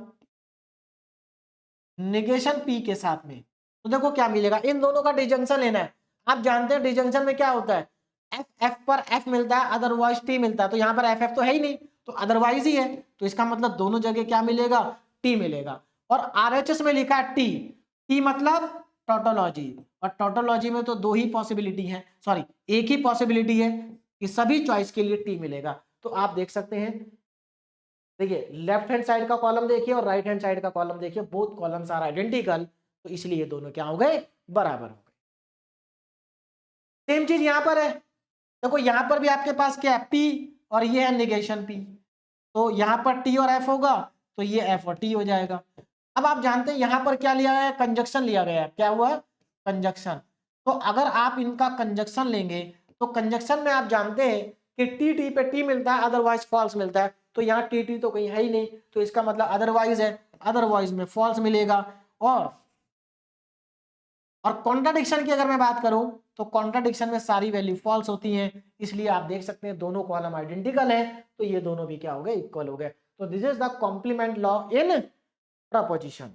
निगेशन पी के साथ में, तो देखो क्या मिलेगा, इन दोनों का डिसजंक्शन लेना है। आप जानते हैं डिसजंक्शन में क्या होता है, एफ एफ पर एफ मिलता है अदरवाइज टी मिलता है, तो यहां पर एफ एफ तो है ही नहीं तो अदरवाइज ही है, तो इसका मतलब दोनों जगह क्या मिलेगा, टी मिलेगा। और आरएचएस में लिखा है टी, टी मतलब टोटोलॉजी, और टोटोलॉजी में तो दो ही पॉसिबिलिटी है, सॉरी एक ही पॉसिबिलिटी है कि सभी चॉइस के लिए टी मिलेगा। तो आप देख सकते हैं, देखिए लेफ्ट हैंड साइड का कॉलम देखिए और राइट हैंड साइड का कॉलम देखिए, बोथ कॉलम्स आर आइडेंटिकल, तो इसलिए दोनों क्या हो गए, बराबर हो गए। सेम चीज यहां पर है, देखो यहां पर भी आपके पास क्या है पी और ये है निगेशन पी, तो यहां पर टी और एफ होगा तो ये एफ और टी हो जाएगा। अब आप जानते हैं यहां पर क्या लिया गया है, कंजक्शन लिया गया है, क्या हुआ, कंजक्शन। तो अगर आप इनका कंजक्शन लेंगे तो कंजक्शन में आप जानते हैं कि टी टी पे टी मिलता है अदरवाइज फॉल्स मिलता है, तो यहाँ टी टी तो कहीं है ही नहीं, तो इसका मतलब अदरवाइज है, अदरवाइज में फॉल्स मिलेगा। और कॉन्ट्राडिक्शन की अगर मैं बात करूं तो कॉन्ट्राडिक्शन में सारी वैल्यू फॉल्स होती हैं, इसलिए आप देख सकते हैं दोनों कॉलम आइडेंटिकल है, तो ये दोनों भी क्या हो गए, इक्वल हो गए। तो this is the complement law in proposition.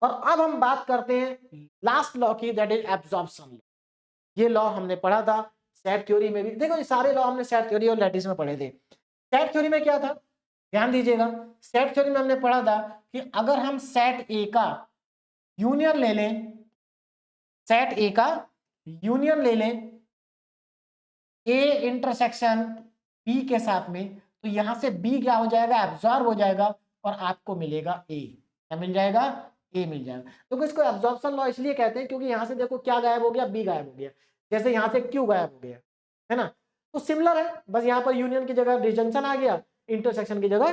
और अब हम बात करते हैं लास्ट लॉ की, दैट इज एब्जॉर्प्शन लॉ। ये लॉ हमने पढ़ा था सेट थ्योरी में भी, देखो ये सारे लॉ हमने सेट थ्योरी और लैटिस में पढ़े थे। सेट थ्योरी में क्या था, ध्यान दीजिएगा, सेट थ्योरी में हमने पढ़ा था कि अगर हम सेट ए का यूनियन ले लें, सेट ए का यूनियन ले लें ए इंटरसेक्शन बी के साथ में, तो यहां से बी क्या हो जाएगा, एब्जॉर्ब हो जाएगा और आपको मिलेगा ए। क्या मिल जाएगा, ए मिल जाएगा। तो इसको एब्जॉर्प्शन लॉ इसलिए कहते हैं क्योंकि यहां से देखो क्या गायब हो गया, बी गायब हो गया, जैसे यहां से क्यू गायब हो गया, है ना। तो सिमिलर है, बस यहां पर यूनियन की जगह डिसजंक्शन आ गया, इंटरसेक्शन की जगह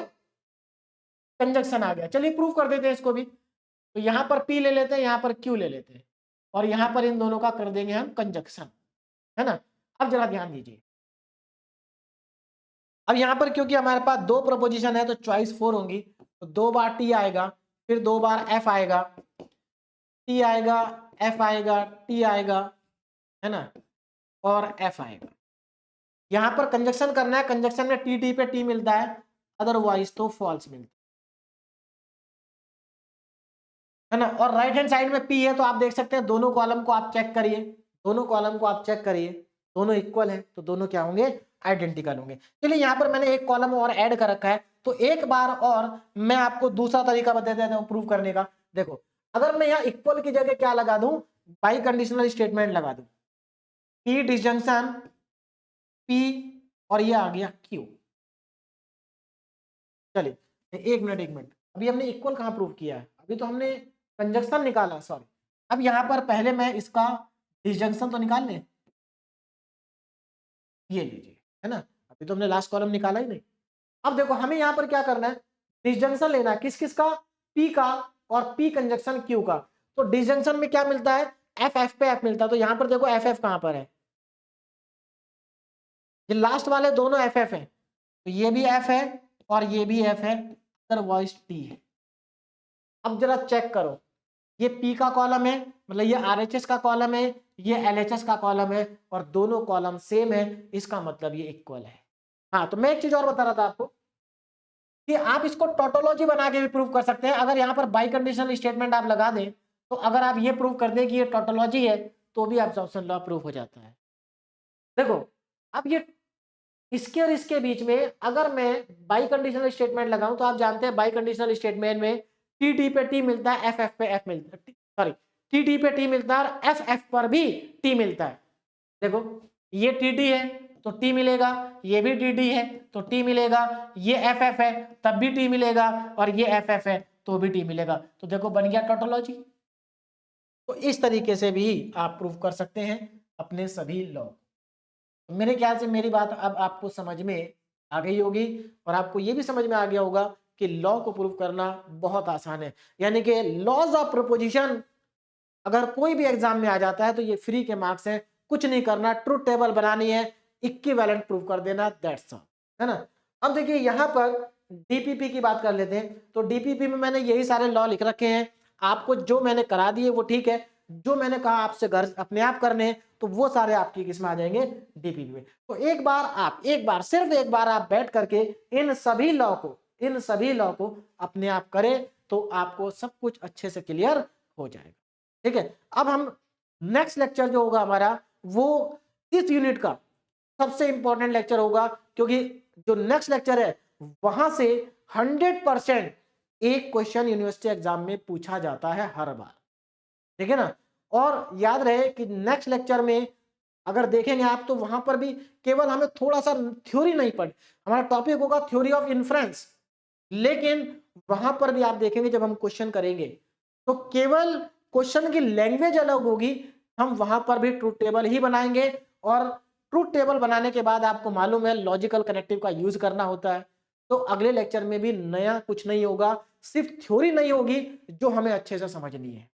कंजक्शन आ गया। चलिए प्रूव कर देते हैं इसको भी। तो यहां पर पी ले लेते हैं, यहां पर क्यू ले लेते हैं और यहां पर इन दोनों का कर देंगे हम कंजक्शन, है ना। अब जरा ध्यान दीजिए, अब यहां पर क्योंकि हमारे पास दो प्रोपोजिशन है तो चॉइस 4 होंगी, तो 2 बार टी आएगा, फिर 2 बार एफ आएगा, टी आएगा, एफ आएगा, टी आएगा, है ना, और एफ आएगा। यहां पर कंजक्शन करना है, कंजक्शन में टी टी पे टी मिलता है, अदरवाइज तो फॉल्स मिलता है ना। और राइट हैंड साइड में पी है, तो आप देख सकते हैं दोनों कॉलम को आप चेक करिए, दोनों कॉलम को आप चेक करिए, दोनों इक्वल है, तो दोनों क्या होंगे, आइडेंटिकल होंगे। चलिए यहां पर मैंने एक कॉलम और ऐड कर रखा है, तो एक बार और मैं आपको दूसरा तरीका बता देता हूं प्रूव करने का। देखो, अगर मैं यहाँ इक्वल की जगह क्या लगा दूं, बाई कंडीशनल स्टेटमेंट लगा दूं, पी डिसजंक्शन पी और ये आ गया क्यू। चलिए एक मिनट, अभी हमने इक्वल कहां प्रूव किया है, अभी तो हमने कंजक्शन निकाला, सॉरी। अब यहां पर पहले मैं इसका डिसजंक्शन तो निकाल लें, ये लीजिए, है ना, अभी तो हमने लास्ट कॉलम निकाला ही नहीं। अब देखो हमें यहां पर क्या करना है, डिसजंक्शन लेना है, किस किस का, पी का और पी कंजक्शन क्यू का। तो डिसजंक्शन में क्या मिलता है, एफ एफ पे एफ मिलता है, तो यहां पर देखो एफ एफ कहां पर है, ये लास्ट वाले दोनों एफ एफ है, तो ये भी एफ है और ये भी एफ है, अदरवाइज टी है। अब जरा चेक करो, ये पी का कॉलम है, मतलब ये आरएचएस का कॉलम है, ये एलएचएस का कॉलम है और दोनों कॉलम सेम है, इसका मतलब ये इक्वल है। हाँ, तो मैं एक चीज और बता रहा था आपको कि आप इसको टोटोलॉजी बना के भी प्रूव कर सकते हैं। अगर यहाँ पर बाई कंडीशनल स्टेटमेंट आप लगा दें, तो अगर आप ये प्रूव कर दें कि ये टोटोलॉजी है, तो भी एब्जॉर्प्शन लॉ प्रूव हो जाता है। देखो, अब ये इसके और इसके बीच में अगर मैं बाई कंडीशनल स्टेटमेंट लगाऊं, तो आप जानते हैं बाई कंडीशनल स्टेटमेंट में टी टी पे टी मिलता है, एफ एफ पे एफ मिलता है, सॉरी, टी टी पे टी मिलता है और एफ एफ पर भी टी मिलता है। देखो, ये टी टी है तो टी मिलेगा, ये भी टी टी है तो टी मिलेगा, ये एफ एफ है तब भी टी मिलेगा और ये एफ एफ है तो भी टी मिलेगा। तो देखो बन गया टोटोलॉजी। तो इस तरीके से भी आप प्रूव कर सकते हैं अपने सभी लॉ। मेरे ख्याल से मेरी बात अब आपको समझ में आ गई होगी और आपको ये भी समझ में आ गया होगा कि लॉ को प्रूव करना बहुत आसान है। यानी कि लॉज ऑफ प्रोपोजिशन अगर कोई भी एग्जाम में आ जाता है तो ये फ्री के मार्क्स है, कुछ नहीं करना, ट्रुथ टेबल बनानी है, इक्विवेलेंट प्रूव कर देना, दैट्स ऑल, है ना। अब देखिए यहाँ पर डीपीपी की बात कर लेते हैं। तो डीपीपी में मैंने यही सारे लॉ लिख रखे हैं, आपको जो मैंने करा दिए वो ठीक है, जो मैंने कहा आपसे घर अपने आप करने हैं तो वो सारे आपकी किसमें आ जाएंगे, डीपीपी में। तो एक बार सिर्फ एक बार आप बैठ करके इन सभी लॉ को अपने आप करें तो आपको सब कुछ अच्छे से क्लियर हो जाएगा। ठीक है, अब हम नेक्स्ट लेक्चर जो होगा हमारा वो इस यूनिट का सबसे इंपॉर्टेंट लेक्चर होगा, क्योंकि जो नेक्स्ट लेक्चर है वहां से 100% एक क्वेश्चन यूनिवर्सिटी एग्जाम में पूछा जाता है हर बार, ठीक है ना। और याद रहे कि नेक्स्ट लेक्चर में अगर देखेंगे आप तो वहां पर भी केवल हमें थोड़ा सा थ्योरी नहीं पढ़, हमारा टॉपिक होगा थ्योरी ऑफ इन्फ्रेंस, लेकिन वहां पर भी आप देखेंगे जब हम क्वेश्चन करेंगे तो केवल क्वेश्चन की लैंग्वेज अलग होगी, हम वहां पर भी ट्रूथ टेबल ही बनाएंगे और ट्रूथ टेबल बनाने के बाद आपको मालूम है लॉजिकल कनेक्टिव का यूज करना होता है। तो अगले लेक्चर में भी नया कुछ नहीं होगा, सिर्फ थ्योरी नहीं होगी जो हमें अच्छे से समझनी है,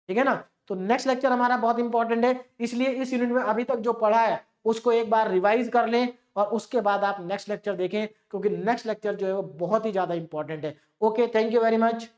ठीक है ना। तो नेक्स्ट लेक्चर हमारा बहुत इंपॉर्टेंट है, इसलिए इस यूनिट में अभी तक जो पढ़ा है उसको एक बार रिवाइज कर लें और उसके बाद आप नेक्स्ट लेक्चर देखें, क्योंकि नेक्स्ट लेक्चर जो है वो बहुत ही ज्यादा इंपॉर्टेंट है। Okay, thank you very much.